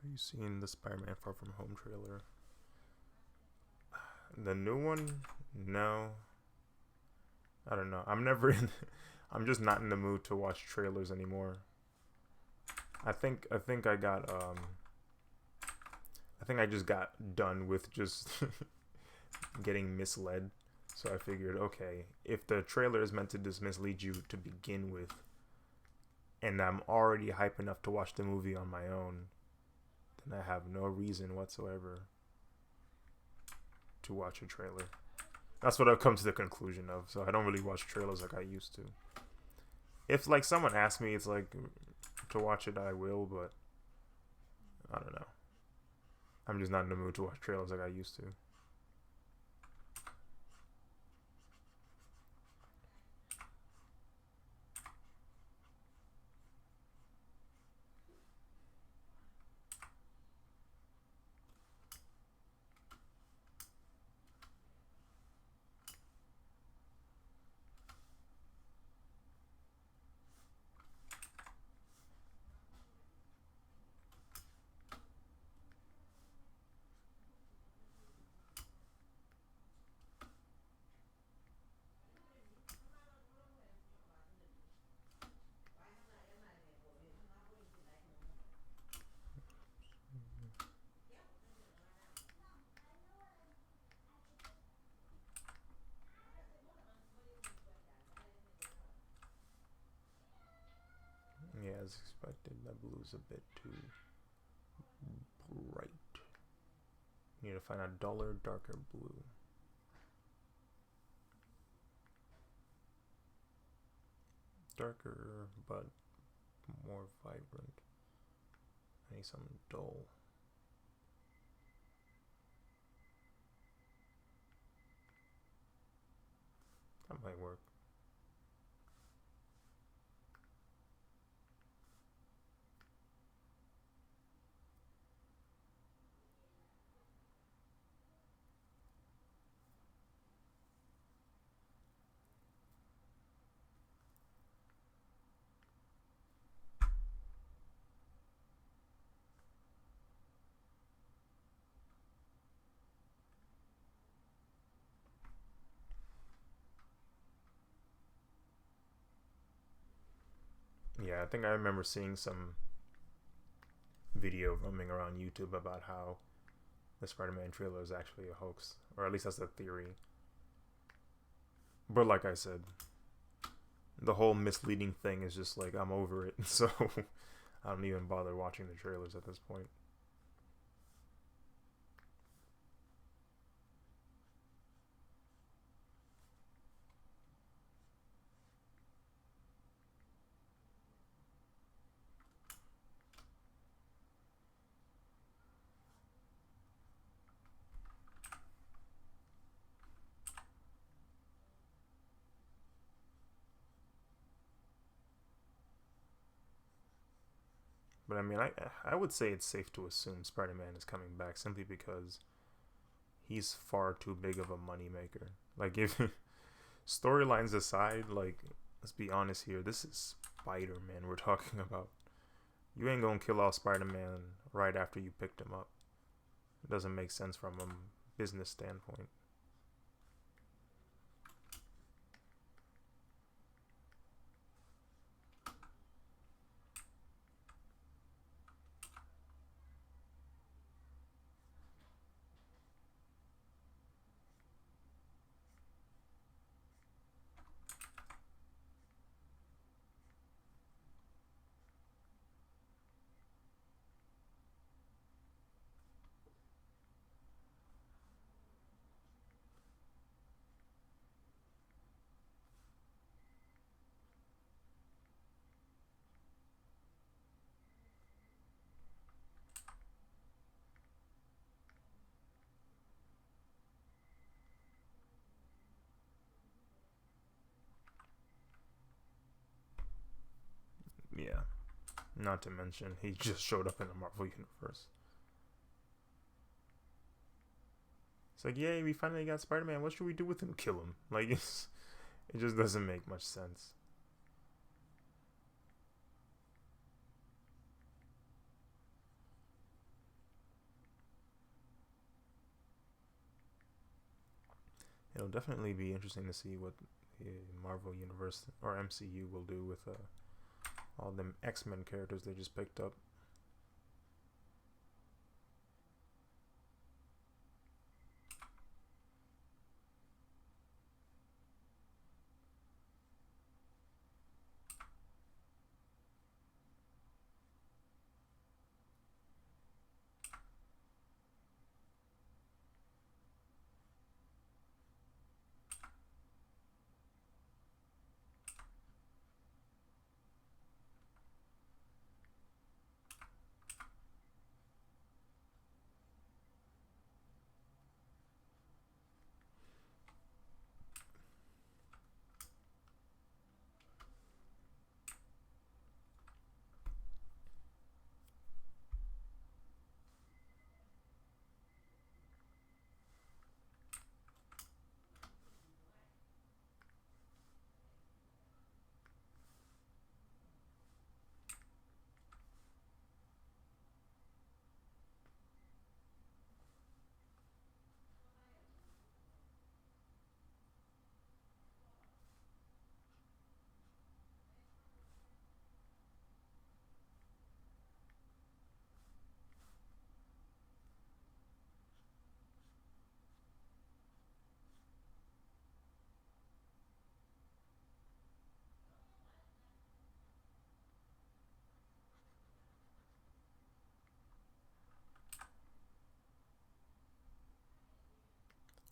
Have you seen the Spider-Man Far From Home trailer? The new one? No. I don't know. I'm never in. I'm just not in the mood to watch trailers anymore. I think I got I think I just got done with just getting misled. So I figured, okay, if the trailer is meant to just mislead you to begin with, and I'm already hype enough to watch the movie on my own, then I have no reason whatsoever to watch a trailer. That's what I've come to the conclusion of. So I don't really watch trailers like I used to. If like someone asks me, it's like to watch it, I will, but I don't know. I'm just not in the mood to watch trailers like I used to. Yeah, as expected, that blue's a bit too bright. Need to find a duller, darker blue. Darker, but more vibrant. I need something dull. That might work. Yeah, I think I remember seeing some video roaming around YouTube about how the Spider-Man trailer is actually a hoax, or at least that's the theory. But like I said, the whole misleading thing is just like I'm over it, so I don't even bother watching the trailers at this point. But I mean, I would say it's safe to assume Spider-Man is coming back simply because he's far too big of a moneymaker. Like, if storylines aside, like, let's be honest here, this is Spider-Man we're talking about. You ain't gonna kill off Spider-Man right after you picked him up. It doesn't make sense from a business standpoint. Not to mention, he just showed up in the Marvel universe. It's like, yay, we finally got Spider-Man. What should we do with him? Kill him. Like, it just doesn't make much sense. It'll definitely be interesting to see what the Marvel Universe or MCU will do with all them X-Men characters they just picked up.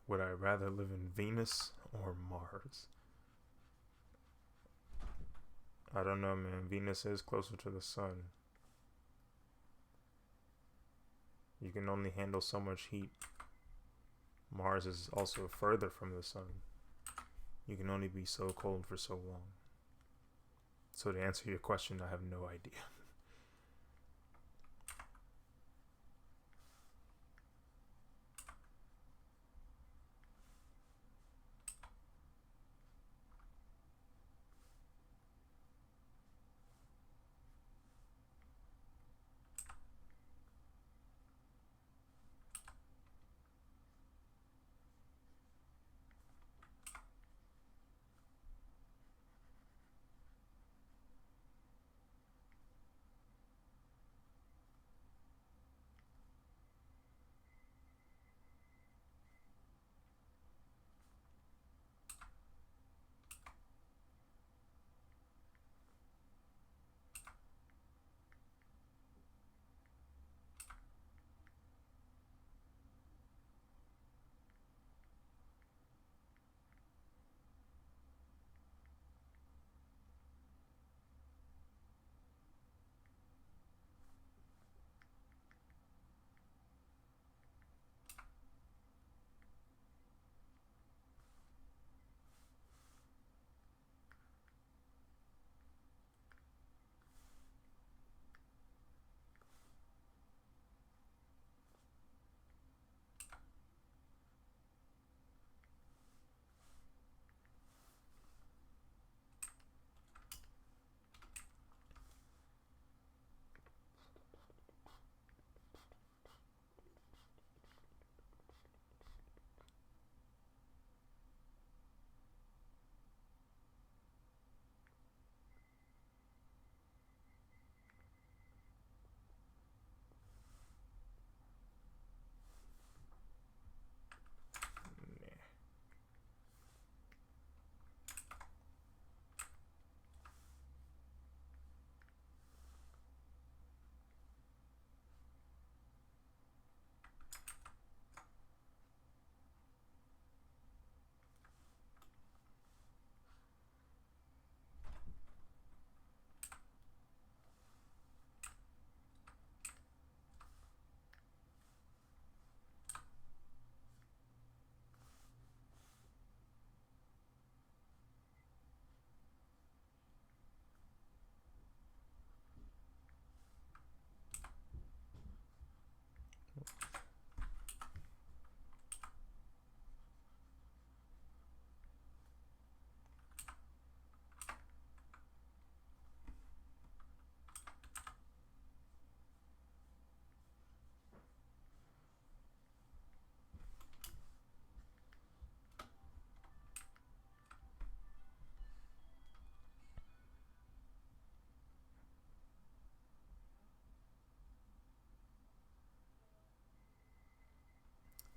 Would I rather live in Venus or Mars? I don't know, man. Venus is closer to the sun. You can only handle so much heat. Mars is also further from the sun. You can only be so cold for so long. So to answer your question, I have no idea.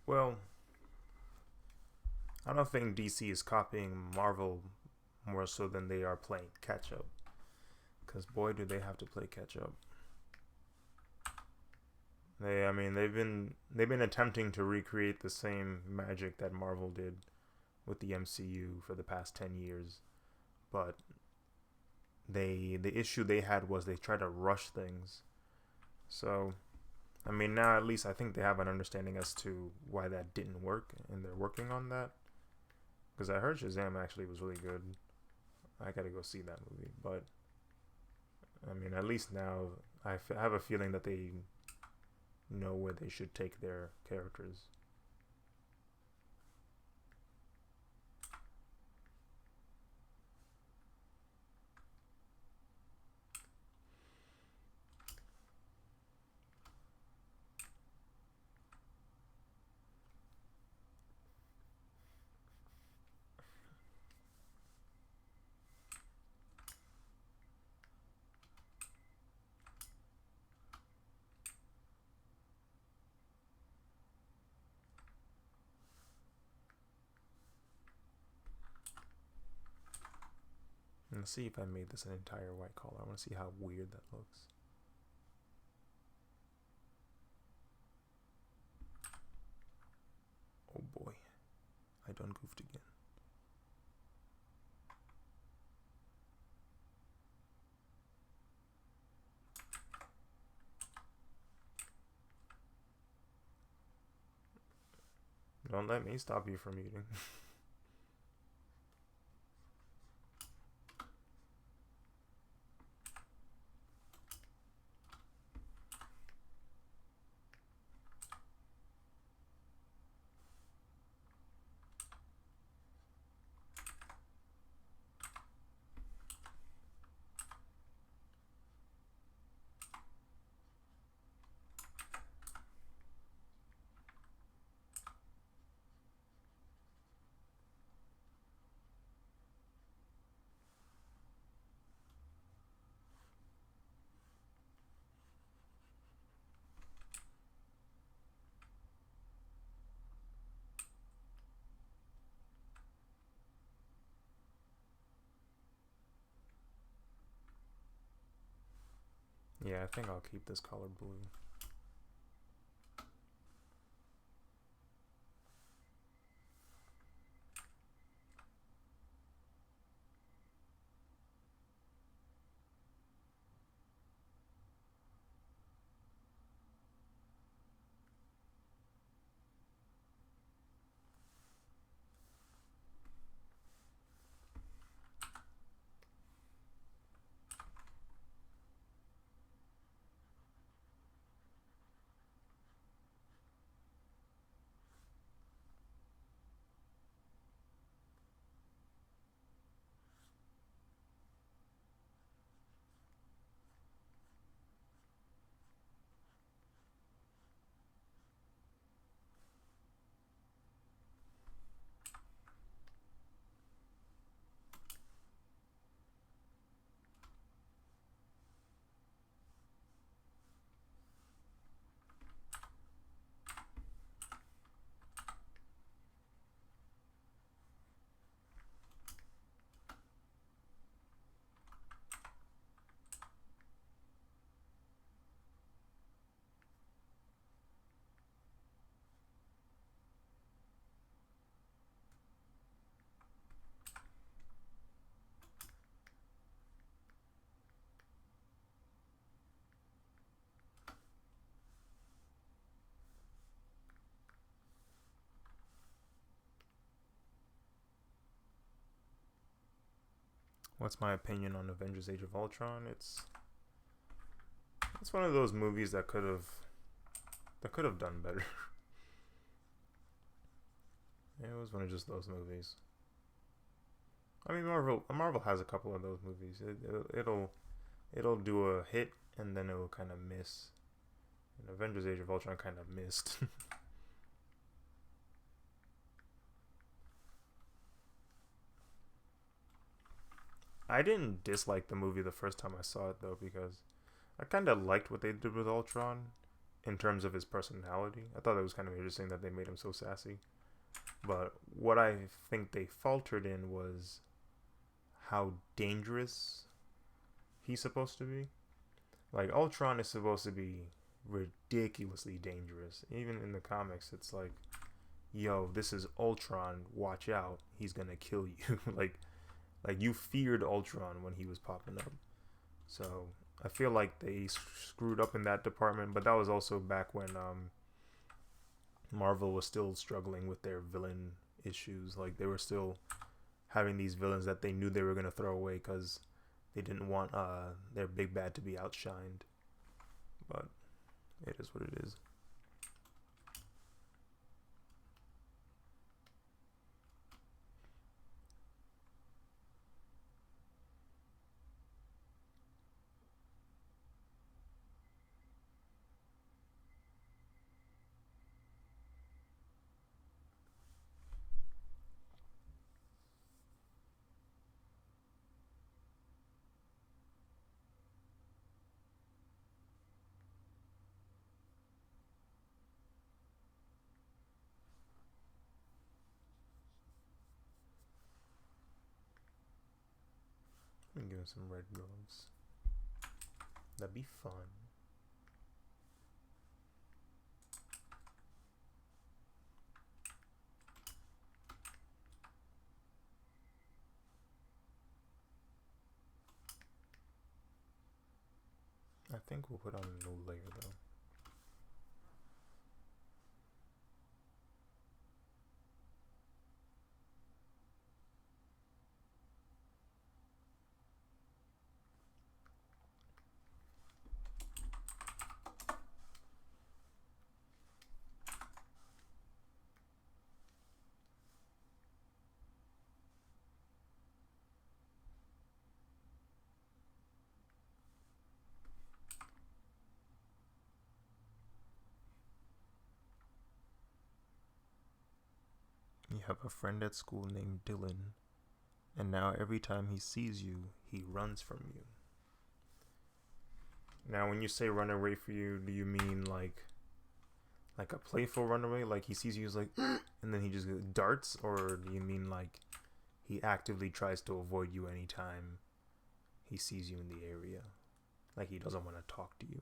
Well, I don't think DC is copying Marvel more so than they are playing catch up. Because boy, do they have to play catch up. I mean, they've been attempting to recreate the same magic that Marvel did with the MCU for the past 10 years, but the issue they had was they tried to rush things. So, I mean, now at least I think they have an understanding as to why that didn't work, and they're working on that. Because I heard Shazam actually was really good. I gotta go see that movie, but I mean, at least now I have a feeling that they know where they should take their characters. Let's see if I made this an entire white collar. I want to see how weird that looks. Oh boy, I done goofed again. Don't let me stop you from eating. Yeah, I think I'll keep this color blue. What's my opinion on Avengers Age of Ultron? It's one of those movies that could have done better. It was one of just those movies. I mean, Marvel has a couple of those movies. It'll do a hit and then it'll kind of miss. And Avengers Age of Ultron kind of missed. I didn't dislike the movie the first time I saw it though, because I kind of liked what they did with Ultron. in terms of his personality. I thought it was kind of interesting that they made him so sassy. But what I think they faltered in was how dangerous he's supposed to be. Like, Ultron is supposed to be ridiculously dangerous. Even in the comics, it's like, yo, this is Ultron, watch out, he's gonna kill you. like you feared Ultron when he was popping up. So I feel like they screwed up in that department, but that was also back when Marvel was still struggling with their villain issues. Like, they were still having these villains that they knew they were gonna throw away because they didn't want their big bad to be outshined. But it is what it is. And give him some red gloves. That'd be fun. I think we'll put on a new layer though. You have a friend at school named Dylan, and now every time he sees you, he runs from you. Now, when you say run away from you, do you mean like a playful run away, like he sees you, he's like, and then he just darts, or do you mean like he actively tries to avoid you anytime he sees you in the area, like he doesn't want to talk to you?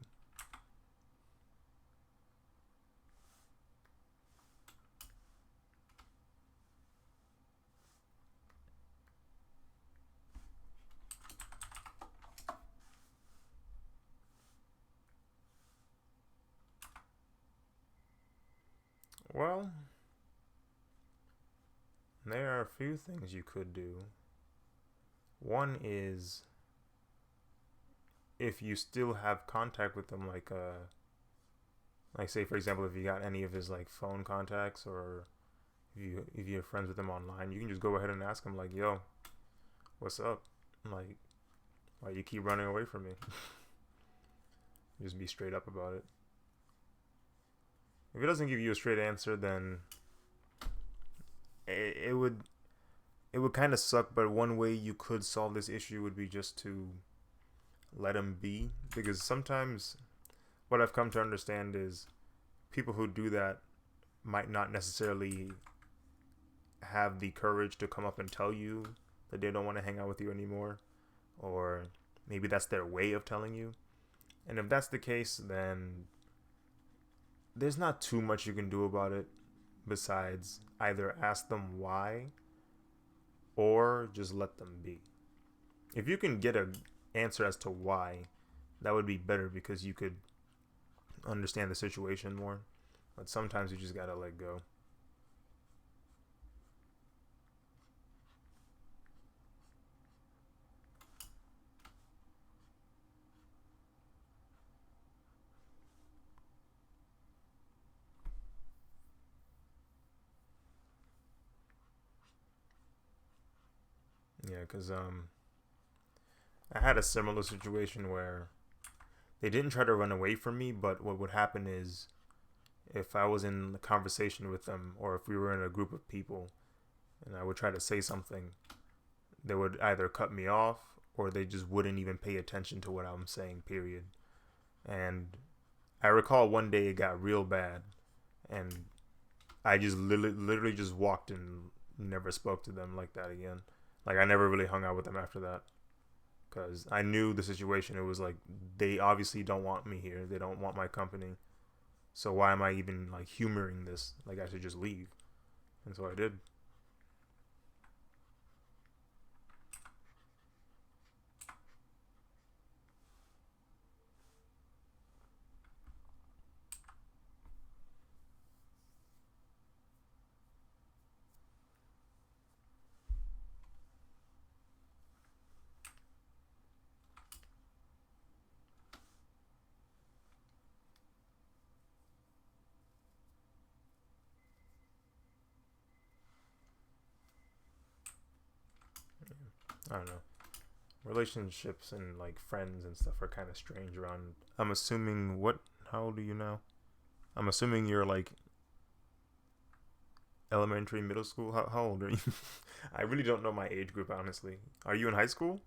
Well, there are a few things you could do. One is, if you still have contact with them, like say for example, if you got any of his like phone contacts, or if you're friends with him online, you can just go ahead and ask him like, yo, what's up? Like, why you keep running away from me? Just be straight up about it. If it doesn't give you a straight answer, then it would kind of suck. But one way you could solve this issue would be just to let him be, because sometimes what I've come to understand is people who do that might not necessarily have the courage to come up and tell you that they don't want to hang out with you anymore, or maybe that's their way of telling you. And if that's the case, then there's not too much you can do about it besides either ask them why or just let them be. If you can get an answer as to why, that would be better, because you could understand the situation more. But sometimes you just gotta let go. Yeah, because I had a similar situation where they didn't try to run away from me, but what would happen is, if I was in a conversation with them, or if we were in a group of people and I would try to say something, they would either cut me off or they just wouldn't even pay attention to what I'm saying, period. And I recall one day it got real bad, and I just literally just walked and never spoke to them like that again. Like I never really hung out with them after that because I knew the situation. It was like they obviously don't want me here. They don't want my company. So why am I even like humoring this? Like I should just leave. And so I did. I don't know. Relationships and like friends and stuff are kind of strange around. I'm assuming what? How old are you now? I'm assuming you're like elementary, middle school. How old are you? I really don't know my age group honestly. Are you in high school?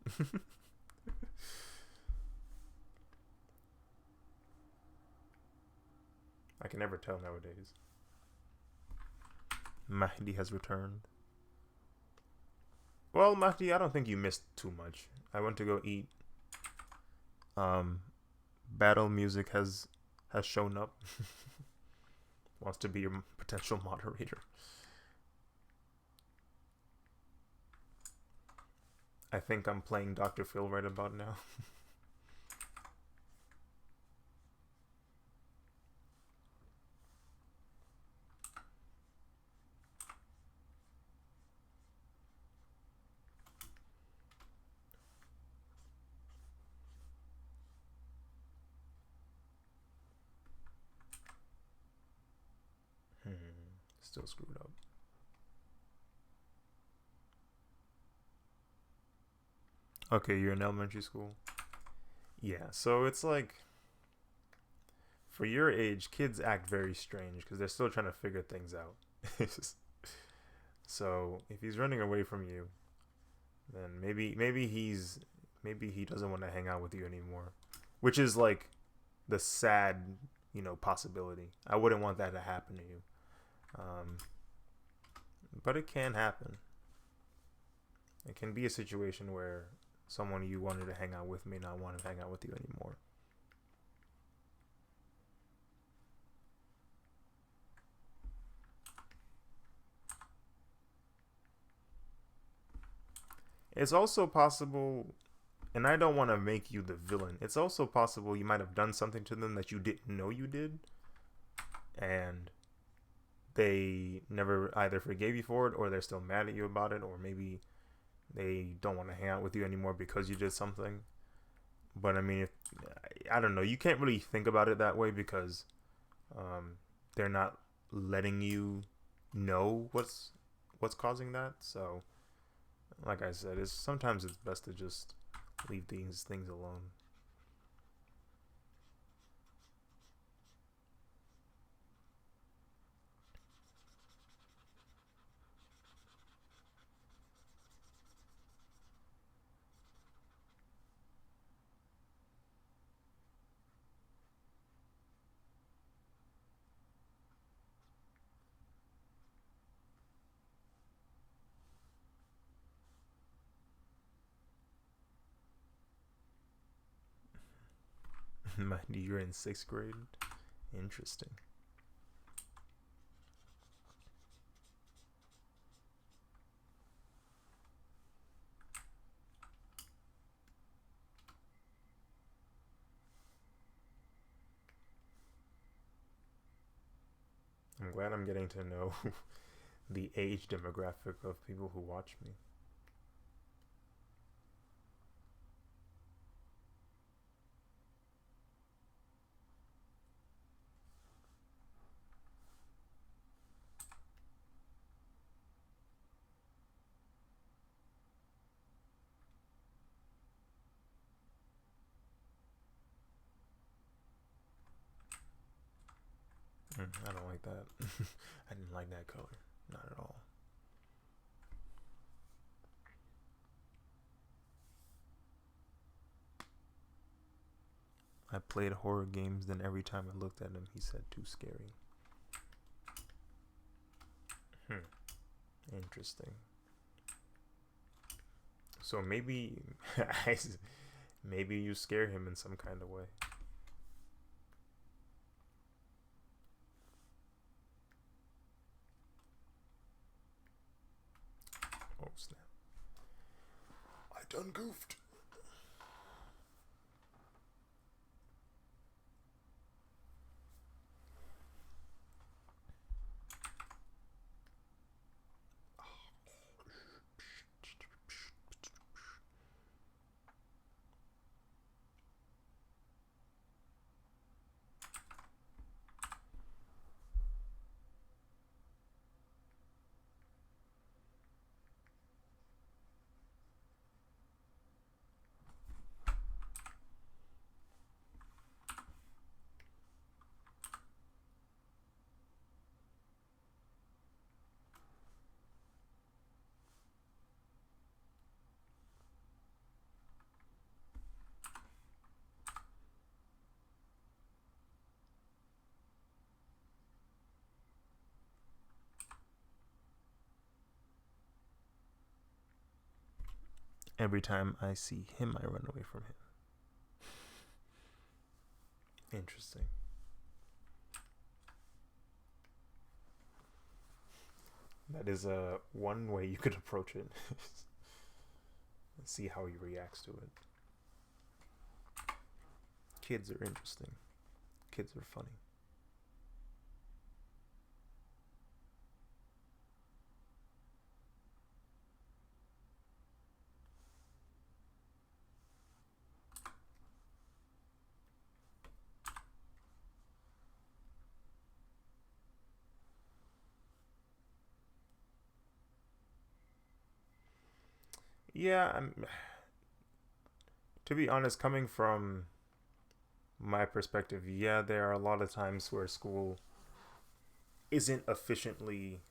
I can never tell nowadays. Mahdi has returned. Well, Mahdi, I don't think you missed too much. I went to go eat. Um, Battle Music has shown up. Wants to be your potential moderator. I think I'm playing Dr. Phil right about now. Still screwed up. Okay, you're in elementary school. Yeah, so it's like for your age, kids act very strange because they're still trying to figure things out. So if he's running away from you, then maybe he doesn't want to hang out with you anymore, which is like the sad possibility. I wouldn't want that to happen to you, um, but it can happen. It can be a situation where someone you wanted to hang out with may not want to hang out with you anymore. It's also possible, and I don't want to make you the villain. It's also possible you might have done something to them that you didn't know you did, and they never either forgave you for it, or they're still mad at you about it, or maybe they don't want to hang out with you anymore because you did something. But I mean, I don't know. You can't really think about it that way because they're not letting you know what's causing that. So, like I said, it's best to just leave these things alone. You're in sixth grade. Interesting. I'm glad I'm getting to know the age demographic of people who watch me. I don't like that. I didn't like that color. Not at all. I played horror games, then every time I looked at him, he said too scary. Interesting. So maybe, maybe you scare him in some kind of way. Oh snap! I done goofed. Every time I see him, I run away from him. Interesting. That is one way you could approach it. See how he reacts to it. Kids are interesting. Kids are funny. Yeah, to be honest, coming from my perspective, yeah, there are a lot of times where school isn't efficiently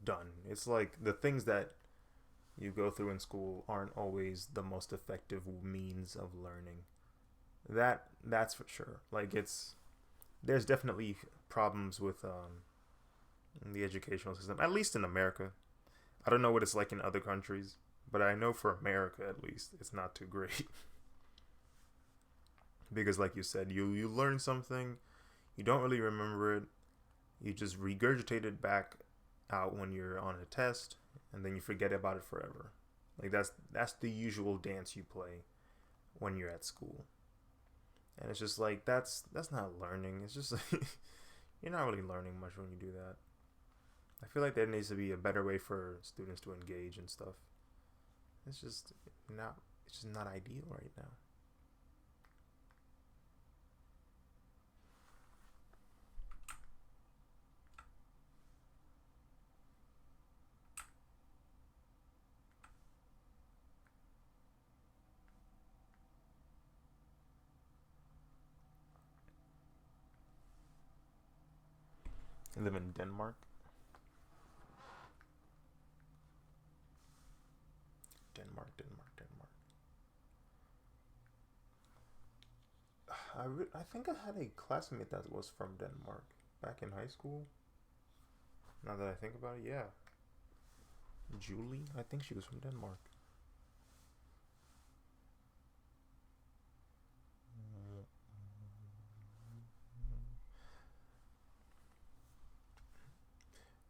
done. It's like the things that you go through in school aren't always the most effective means of learning. That's for sure. Like there's definitely problems with the educational system, at least in America. I don't know what it's like in other countries, but I know for America at least, it's not too great. Because like you said, you learn something, you don't really remember it, you just regurgitate it back out when you're on a test, and then you forget about it forever. Like that's the usual dance you play when you're at school. And it's just like that's not learning. It's just like you're not really learning much when you do that. I feel like there needs to be a better way for students to engage and stuff. It's just not ideal right now. I live in Denmark. Denmark. I think I had a classmate that was from Denmark back in high school. Now that I think about it, yeah. Julie, I think she was from Denmark.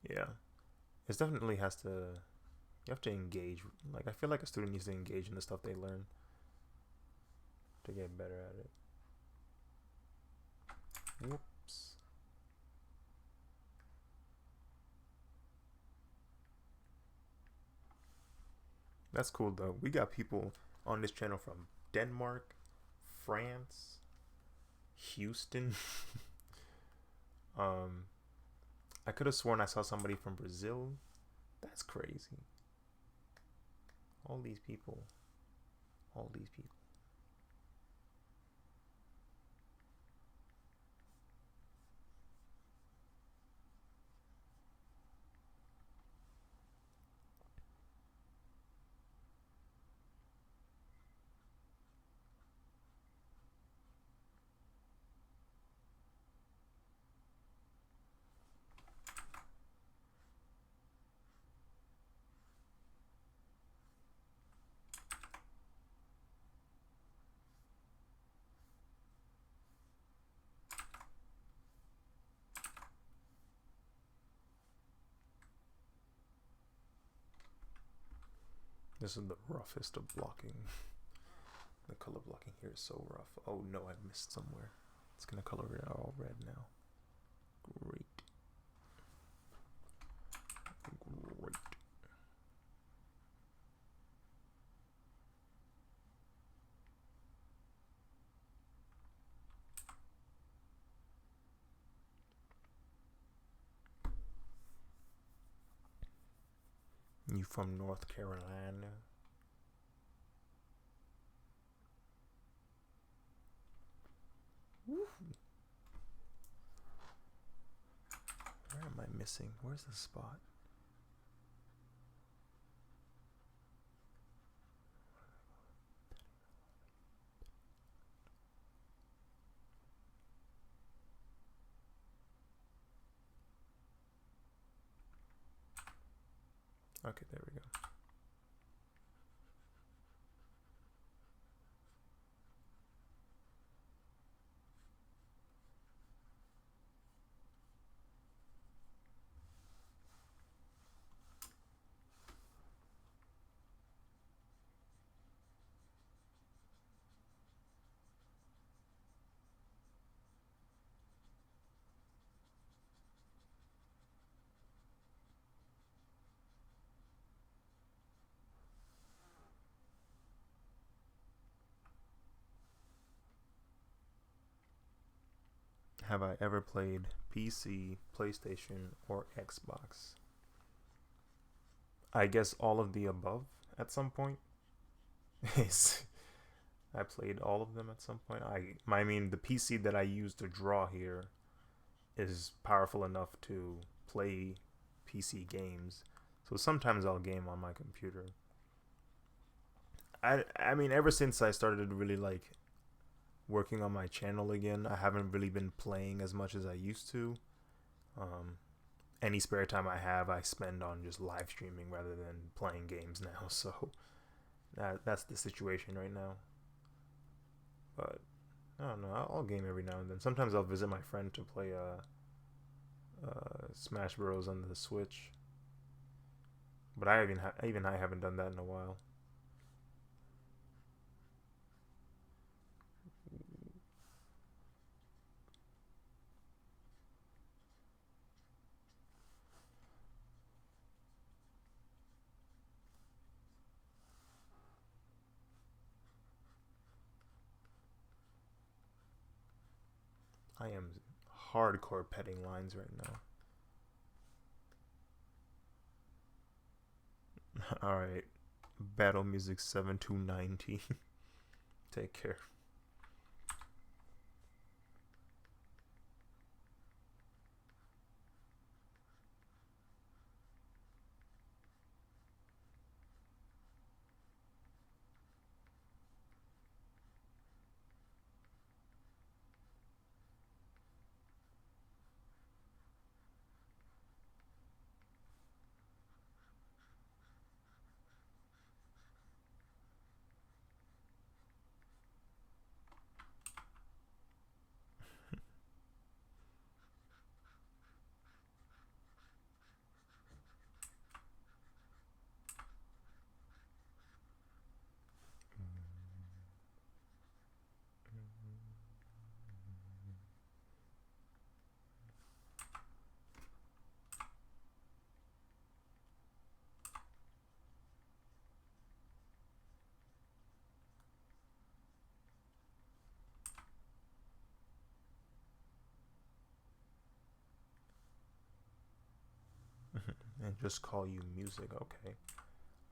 Yeah. It definitely has to, you have to engage. Like, I feel like a student needs to engage in the stuff they learn to get better at it. Whoops. That's cool though. We got people on this channel from Denmark, France, Houston. um, I could have sworn I saw somebody from Brazil. That's crazy. All these people. All these people. This is the roughest of blocking. The color blocking here is so rough. Oh no, I missed somewhere. It's gonna color it all red now. Great. Great. You from North Carolina? Woo. Where am I missing? Where's the spot? Okay, there we go. Have I ever played PC, PlayStation, or Xbox? I guess all of the above at some point. I played all of them at some point. I mean, the PC that I use to draw here is powerful enough to play PC games. So sometimes I'll game on my computer. I mean, ever since I started really like working on my channel again, I haven't really been playing as much as I used to. Any spare time I have, I spend on just live streaming rather than playing games now. So that's the situation right now. But I don't know. I'll game every now and then. Sometimes I'll visit my friend to play Smash Bros on the Switch. But I haven't done that in a while. I am hardcore petting lines right now. Alright. Battle Music 7290. Take care. And just call you music. Okay.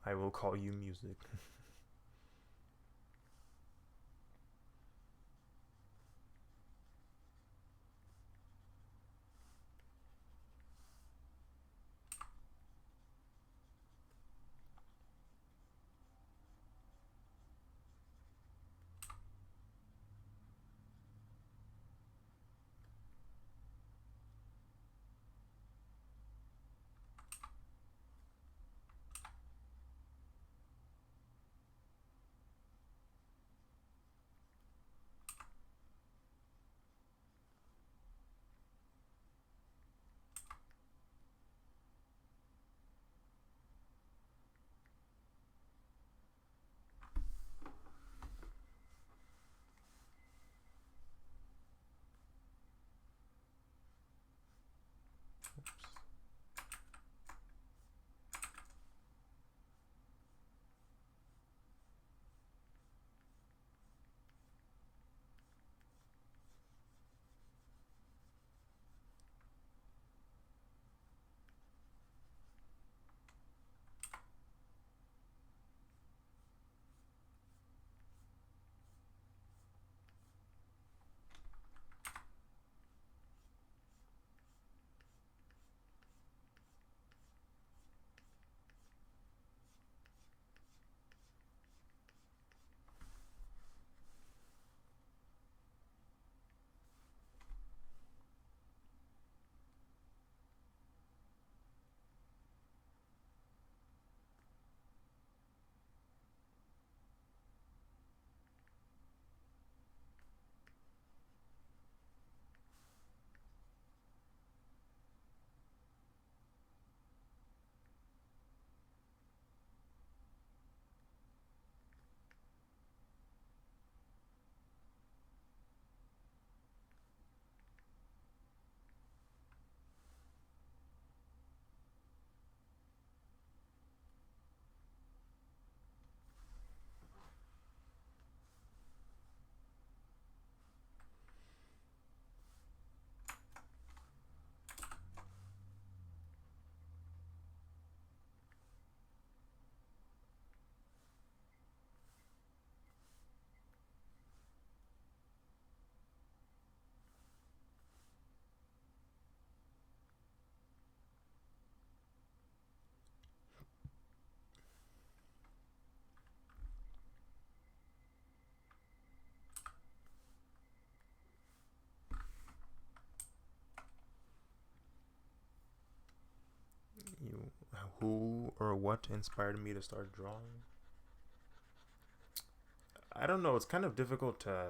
I will call you music. You, who or what inspired me to start drawing? I don't know. It's kind of difficult to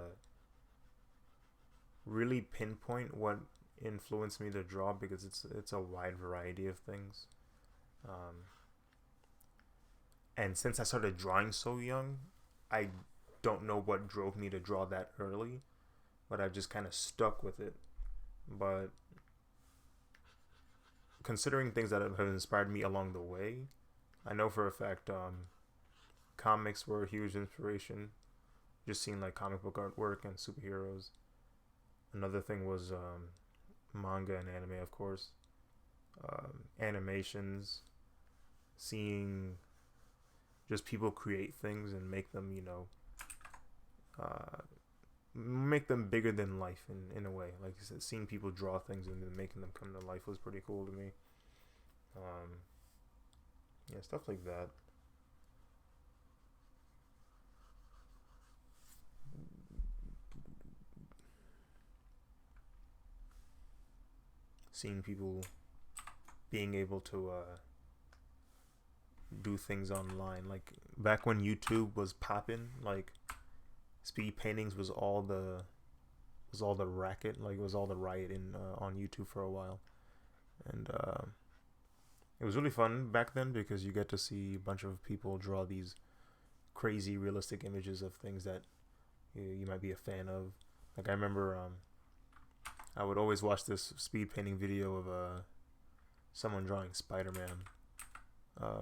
really pinpoint what influenced me to draw because it's a wide variety of things. Um, and since I started drawing so young, I don't know what drove me to draw that early, but I've just kind of stuck with it. But considering things that have inspired me along the way, I know for a fact comics were a huge inspiration. Just seeing like comic book artwork and superheroes. Another thing was manga and anime, of course. Animations, seeing just people create things and make them, uh, make them bigger than life in a way. Like you said, seeing people draw things and then making them come to life was pretty cool to me. Yeah, stuff like that. Seeing people being able to do things online, like back when YouTube was popping, like speed paintings was all the racket, like it was all the riot in on YouTube for a while, and it was really fun back then because you get to see a bunch of people draw these crazy realistic images of things that you might be a fan of. Like I remember, I would always watch this speed painting video of someone drawing Spider-Man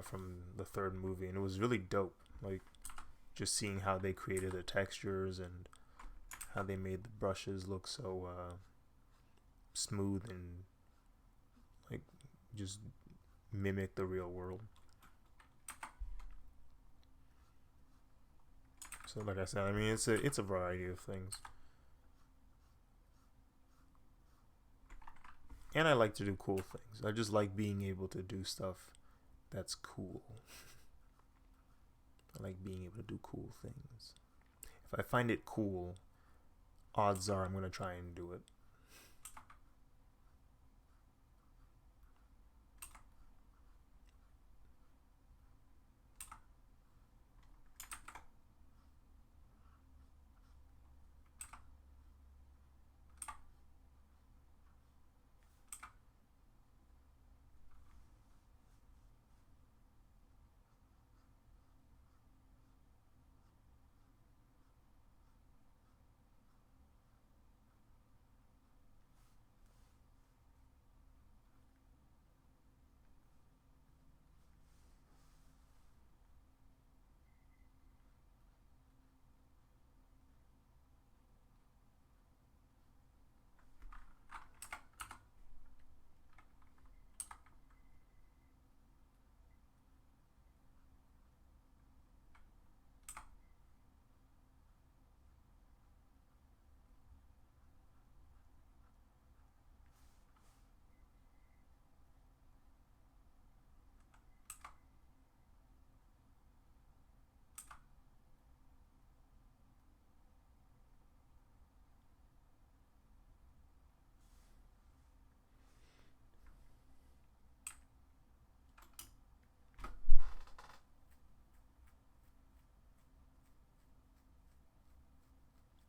from the third movie, and it was really dope. Like just seeing how they created the textures and how they made the brushes look so smooth and like just mimic the real world. So like I said, I mean it's a variety of things. And I like to do cool things. I just like being able to do stuff that's cool. I like being able to do cool things. If I find it cool, odds are I'm going to try and do it.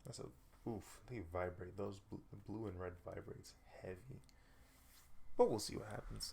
That's a oof. They vibrate. Those blue and red vibrates heavy. But we'll see what happens.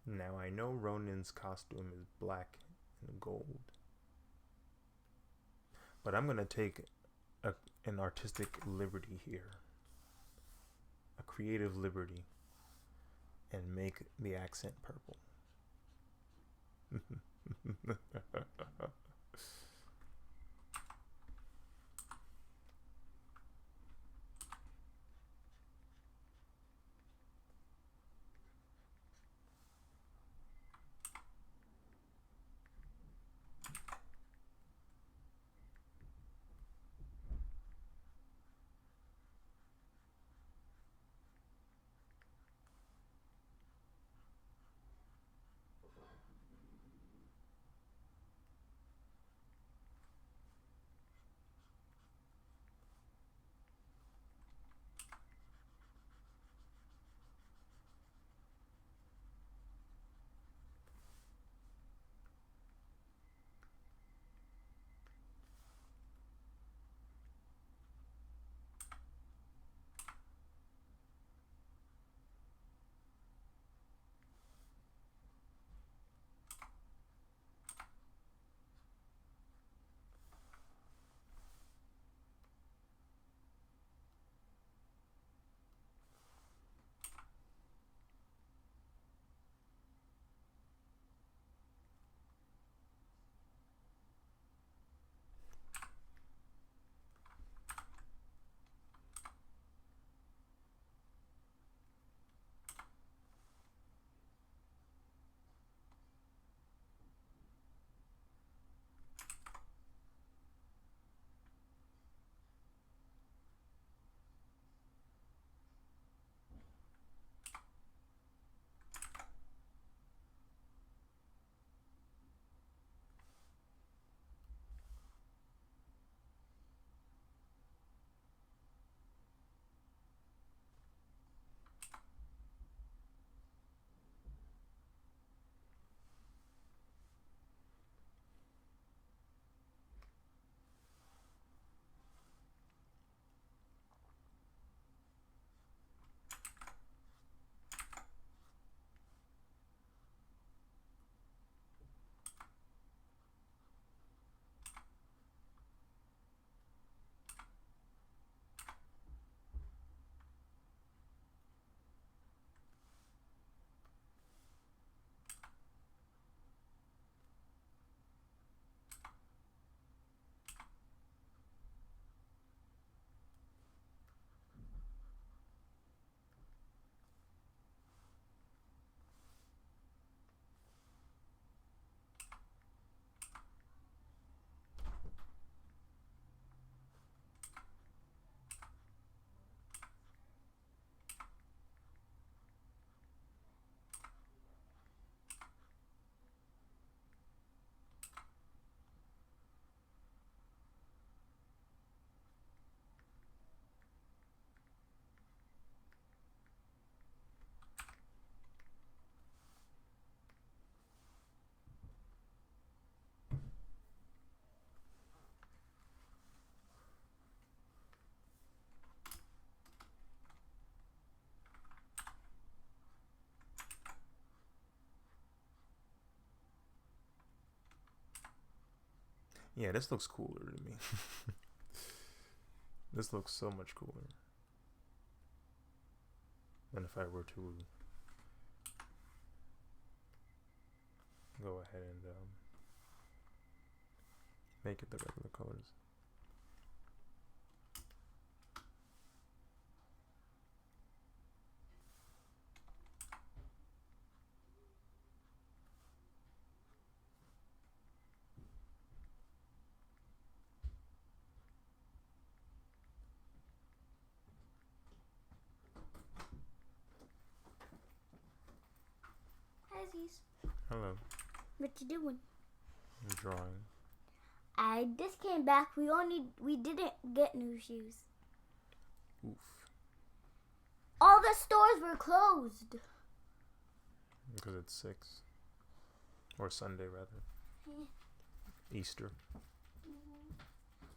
Now I know Ronin's costume is black and gold, but I'm gonna take an artistic liberty here, a creative liberty, and make the accent purple. Yeah, this looks cooler to me. This looks so much cooler than if I were to go ahead and make it the regular colors. Hi, Aziz. Hello. What you doing? I'm drawing. I just came back. We didn't get new shoes. Oof. All the stores were closed. Because it's 6. Or Sunday, rather. Easter.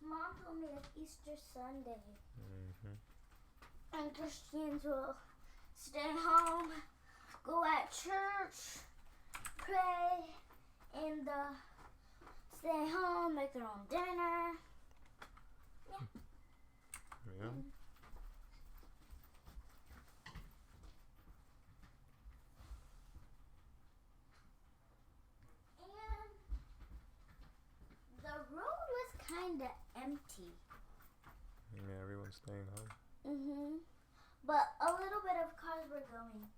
Mom told me it's Easter Sunday. Mm-hmm. And Christians will stay home, go at church, pray, and stay home, make their own dinner. Yeah. And the road was kind of empty. Yeah, everyone's staying home. But a little bit of cars were going.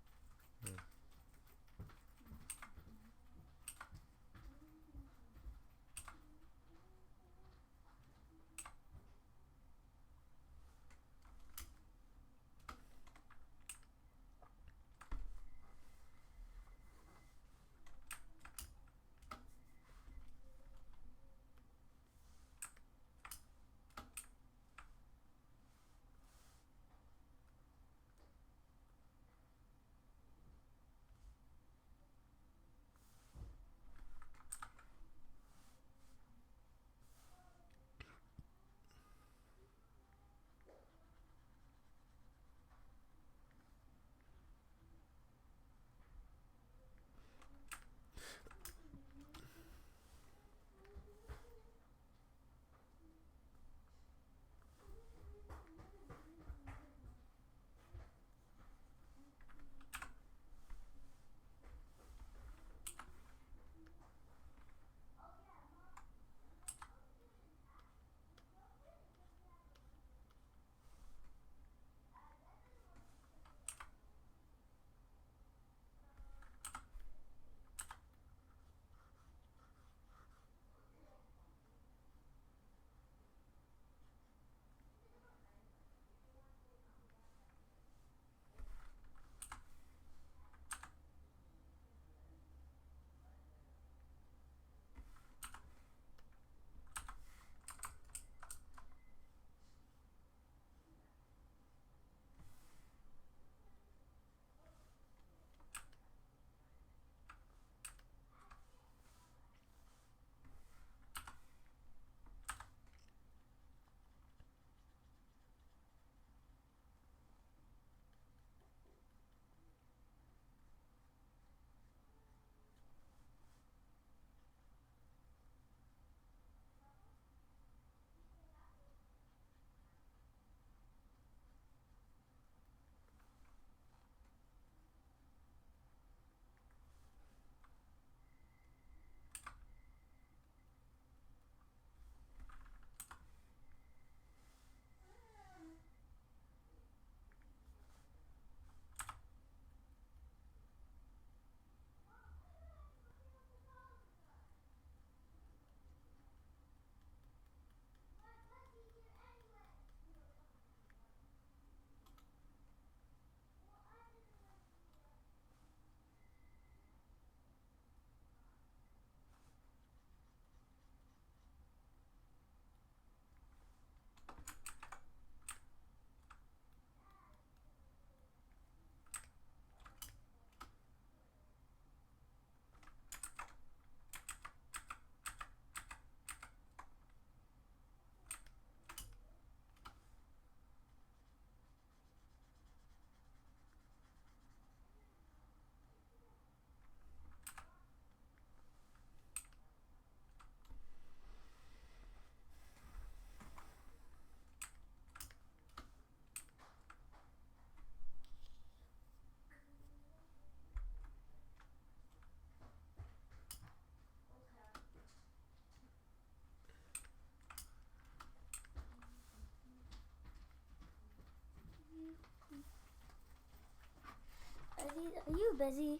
you busy?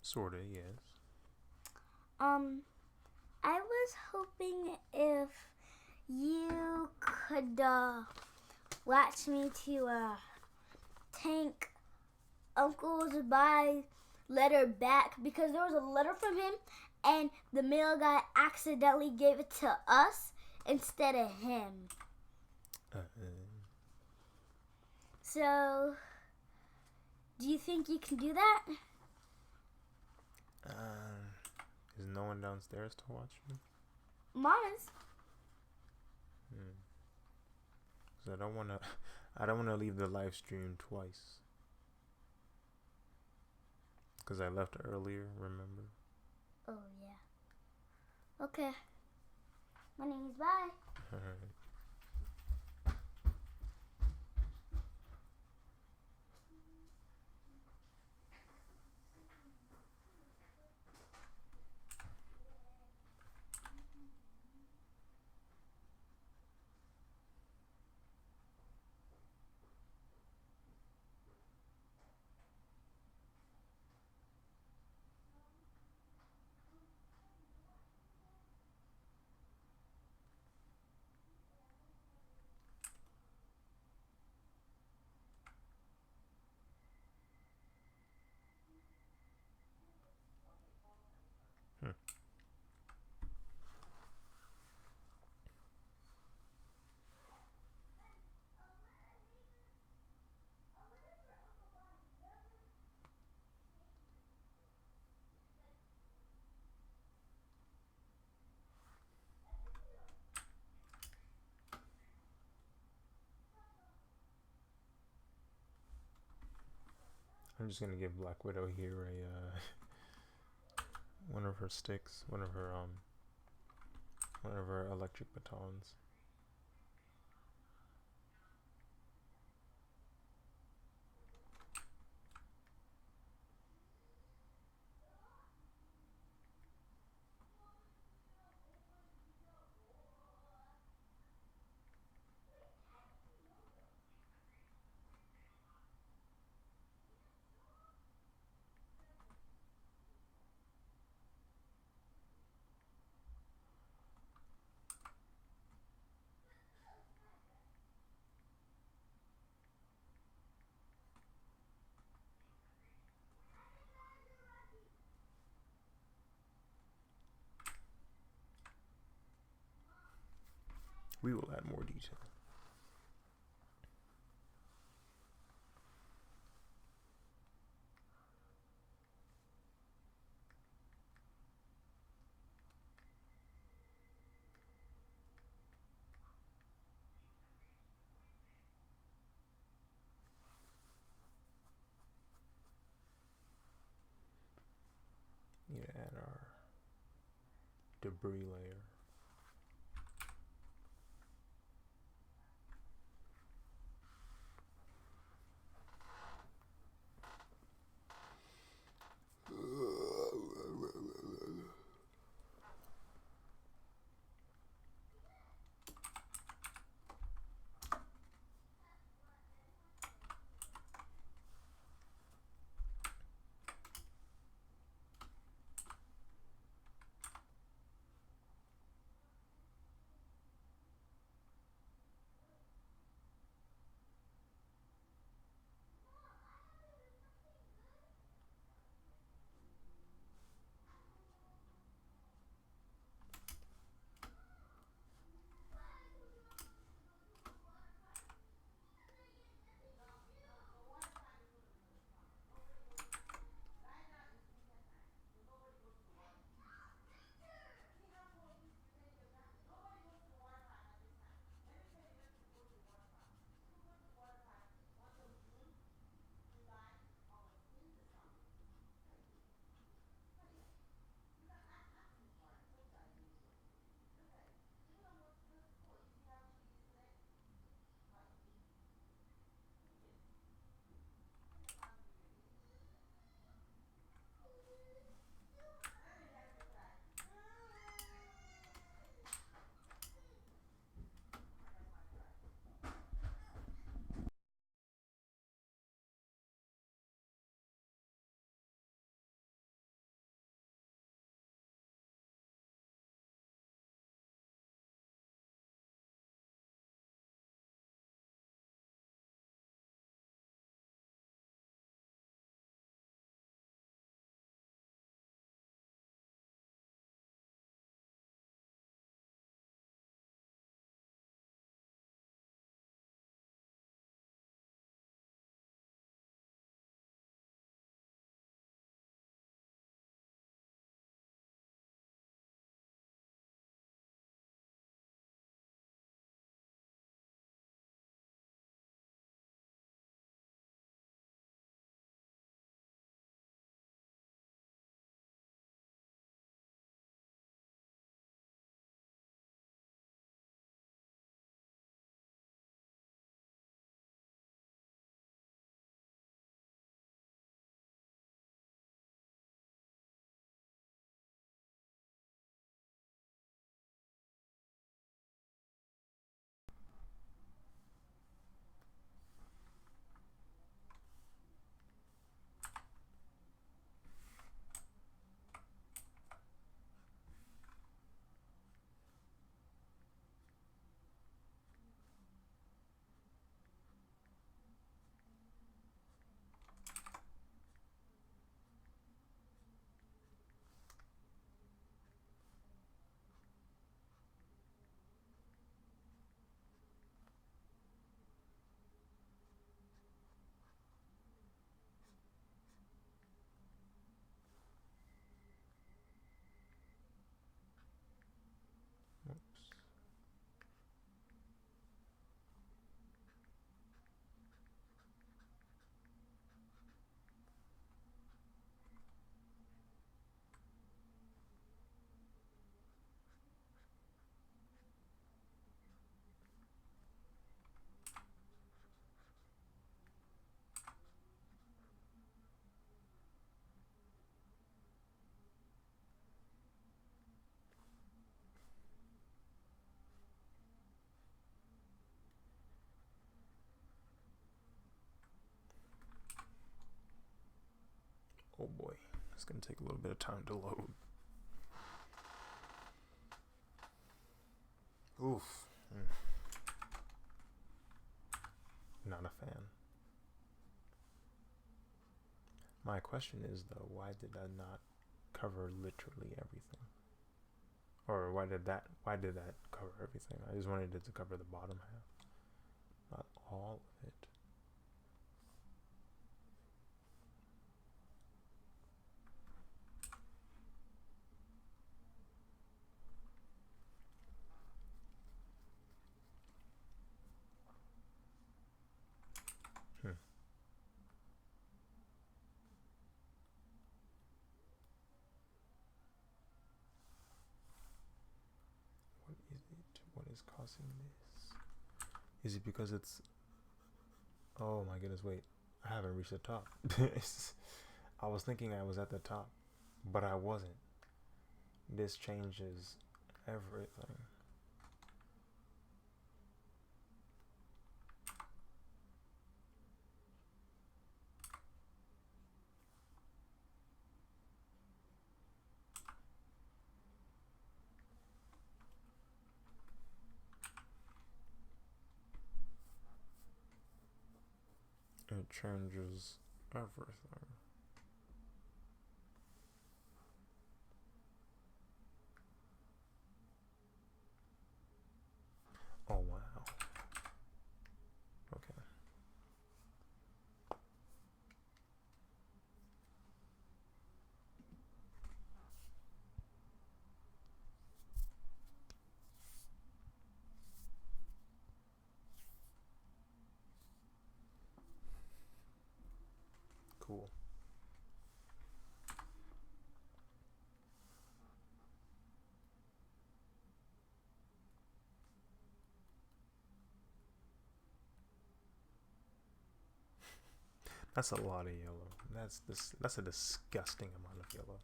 Sorta, yes. I was hoping if you could watch me to tank Uncle's buy letter back, because there was a letter from him and the mail guy accidentally gave it to us instead of him. So, do you think you can do that? Is no one downstairs to watch me? Mom is. So I don't wanna leave the live stream twice. Cause I left earlier, remember? Oh yeah. Okay. My name is Bye. Alright. I'm just gonna give Black Widow here a one of her sticks, one of her electric batons. We will add more detail. Need to add our debris layer. Oh boy, it's gonna take a little bit of time to load. Oof. Not a fan. My question is though, why did I not cover literally everything? Or why did that cover everything? I just wanted it to cover the bottom half, not all of it. What is it? What is causing this? Is it because it's... Oh my goodness, wait. I haven't reached the top. I was thinking I was at the top, but I wasn't. This changes everything. It changes everything. Oh wow. Okay. Cool. That's a lot of yellow. That's a disgusting amount of yellow.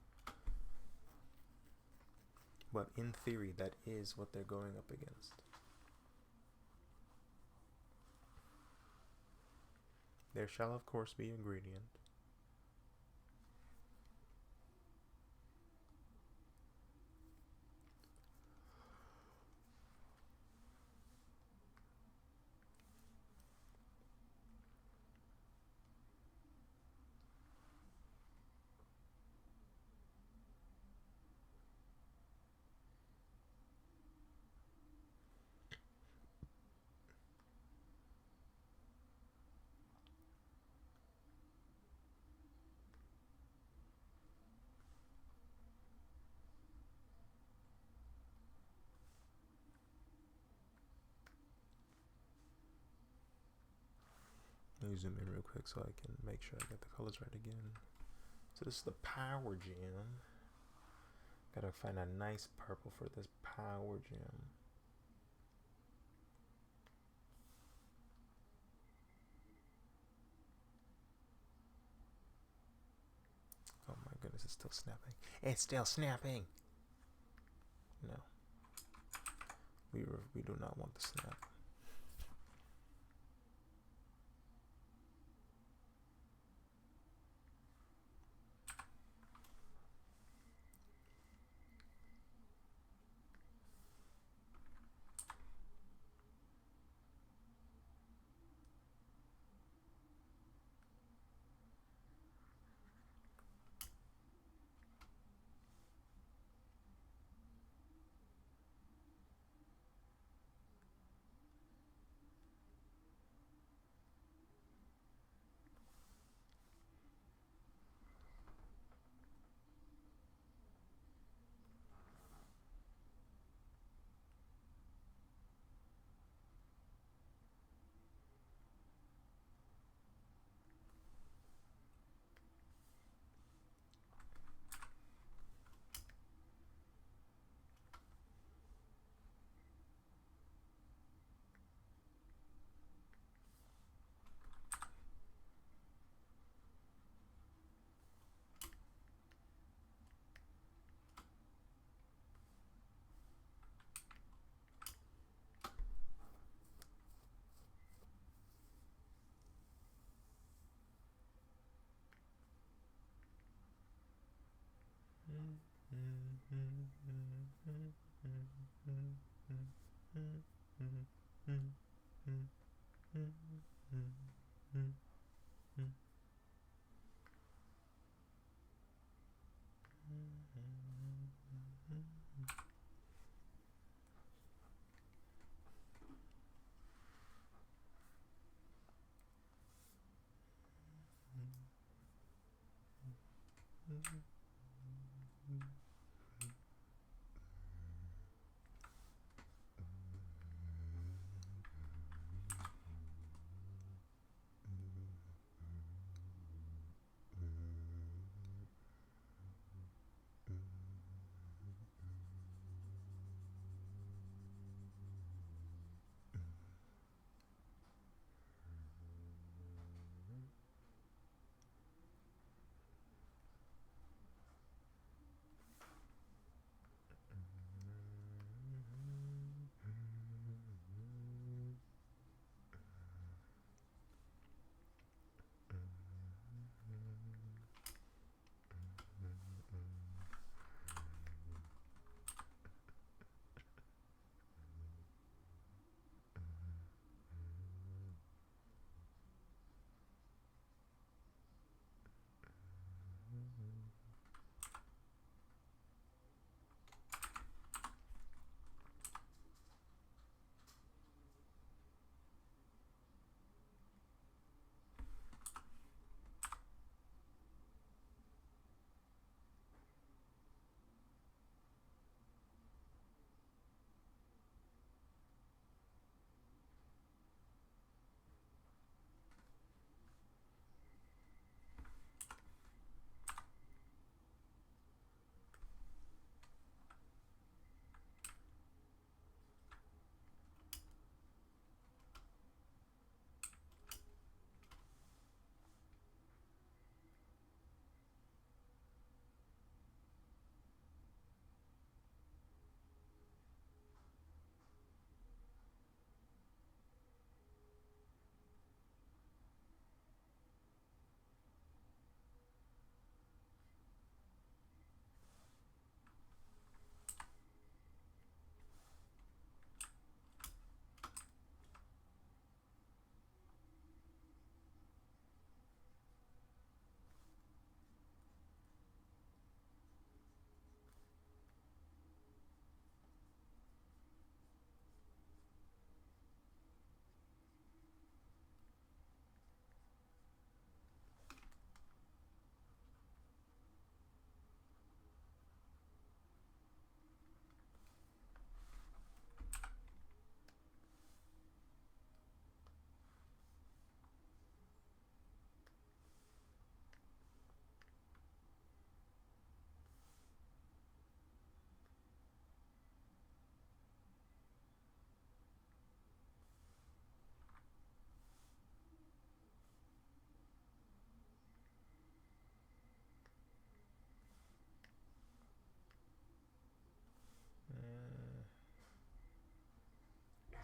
But in theory, that is what they're going up against. There shall of course be a gradient. Let me zoom in real quick so I can make sure I get the colors right again. So this is the power gem. Gotta find a nice purple for this power gem. Oh my goodness, it's still snapping. It's still snapping. No. We do not want the snap.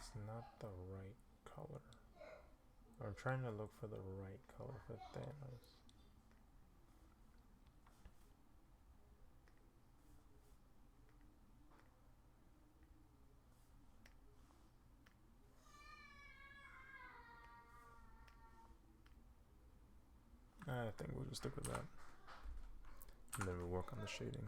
It's not the right color. I'm trying to look for the right color for Thanos. I think we'll just stick with that. And then we'll work on the shading.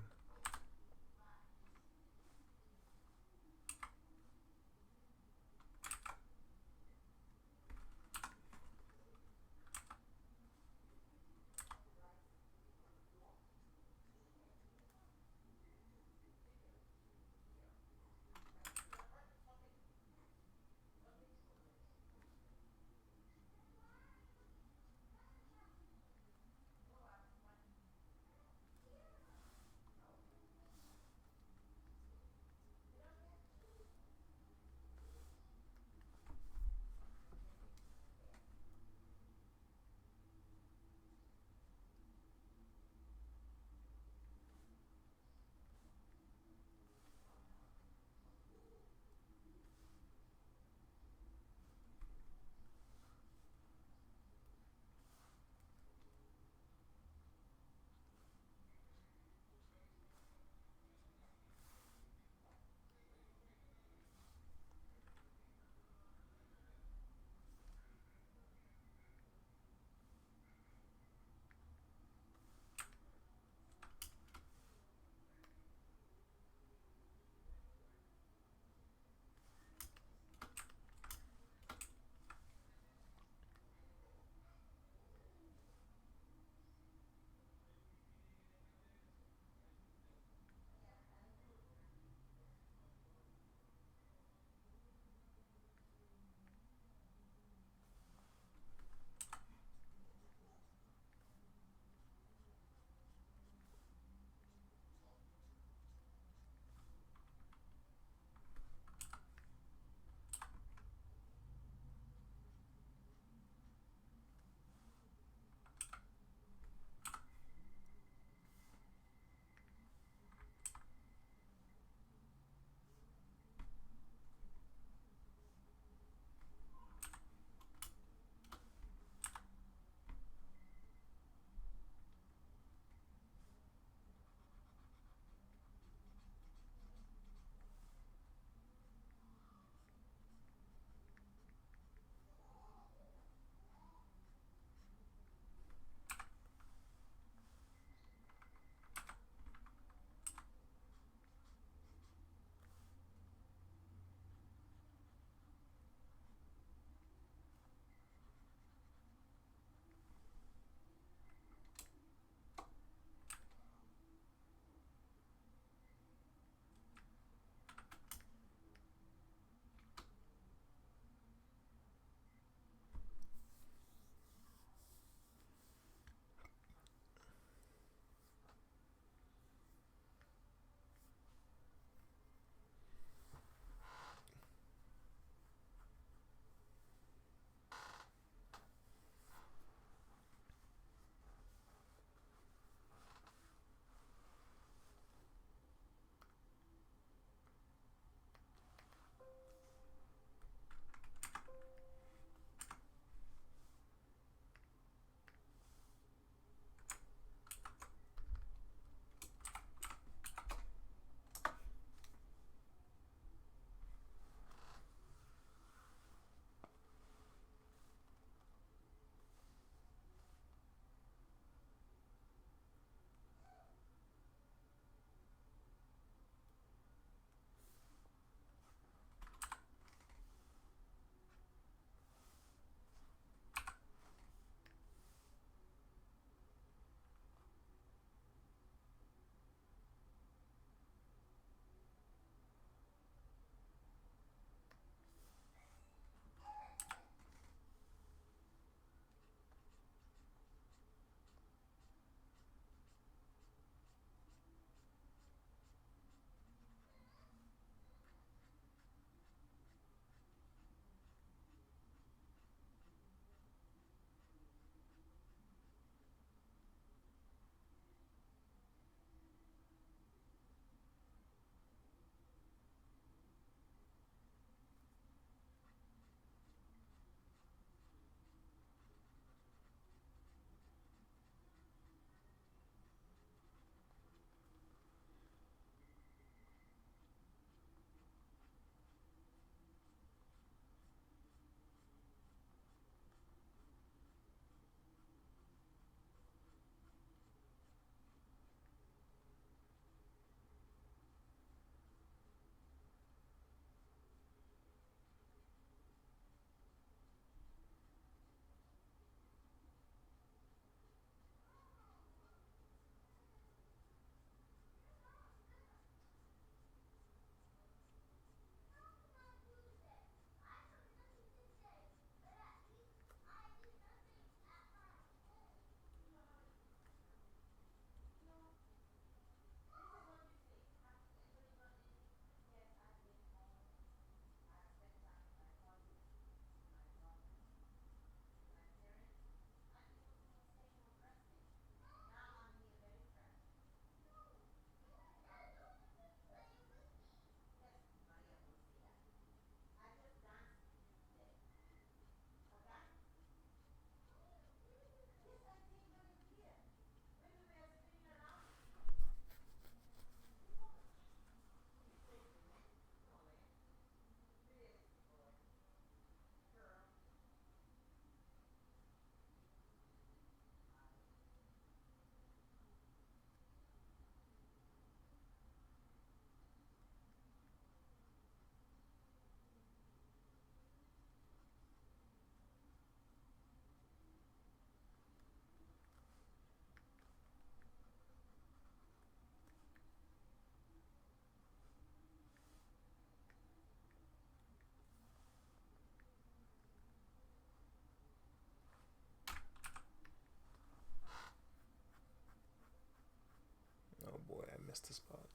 missed the spot.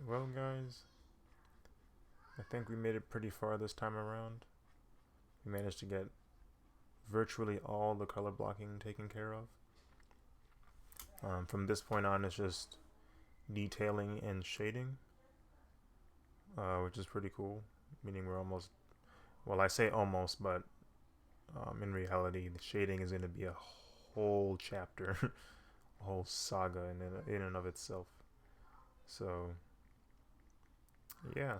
Well, guys, I think we made it pretty far this time around. We managed to get virtually all the color blocking taken care of. From this point on, it's just detailing and shading, which is pretty cool. Meaning we're almost, well, I say almost, but in reality, the shading is going to be a whole chapter, a whole saga in and of itself. So, yeah,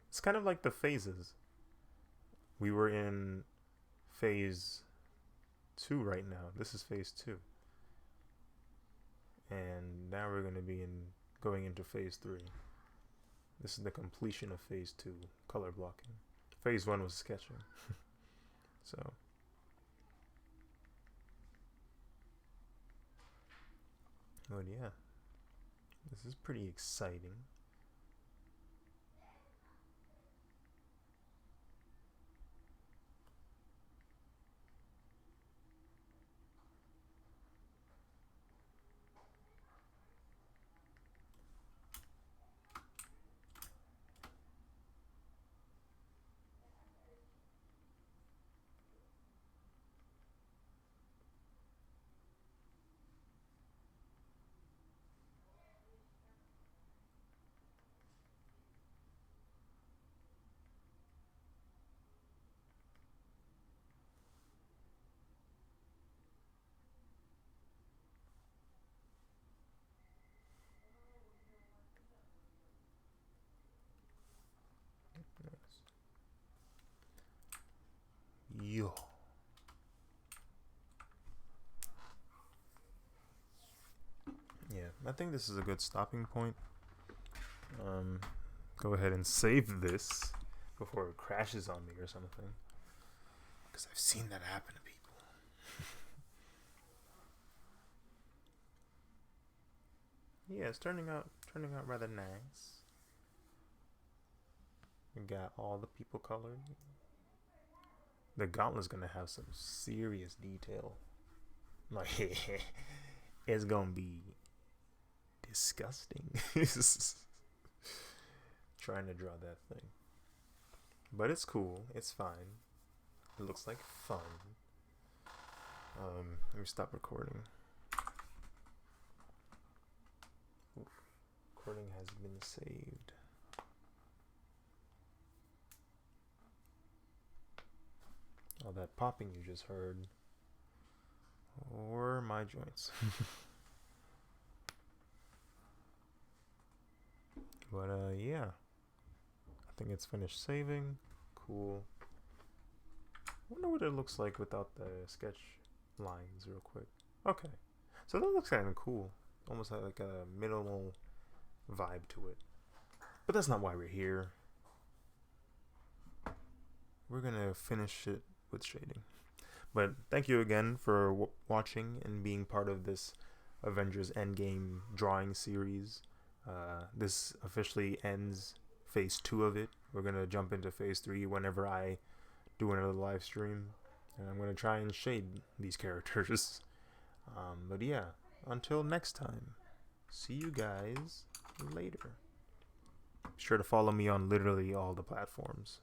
it's kind of like the phases. We were in phase 2 right now. This is phase 2. And now we're going to be going into phase 3. This is the completion of phase 2, color blocking. Phase 1 was sketching. So, but yeah, this is pretty exciting. Yo. Yeah, I think this is a good stopping point. Go ahead and save this before it crashes on me or something, because I've seen that happen to people. Yeah, it's turning out rather nice. We got all the people colored. The gauntlet's gonna have some serious detail. Like, it's gonna be disgusting. Trying to draw that thing, but it's cool. It's fine. It looks like fun. Let me stop recording. Oof. Recording has been saved. All that popping you just heard were my joints. But yeah, I think it's finished saving. Cool. Wonder what it looks like without the sketch lines real quick. Okay, so that looks kind of cool. Almost like a minimal vibe to it. But that's not why we're here. We're gonna finish it with shading. But thank you again for watching and being part of this Avengers Endgame drawing series. This officially ends phase 2 of it. We're gonna jump into phase 3 whenever I do another live stream, and I'm gonna try and shade these characters. But yeah, until next time, see you guys later. Be sure to follow me on literally all the platforms.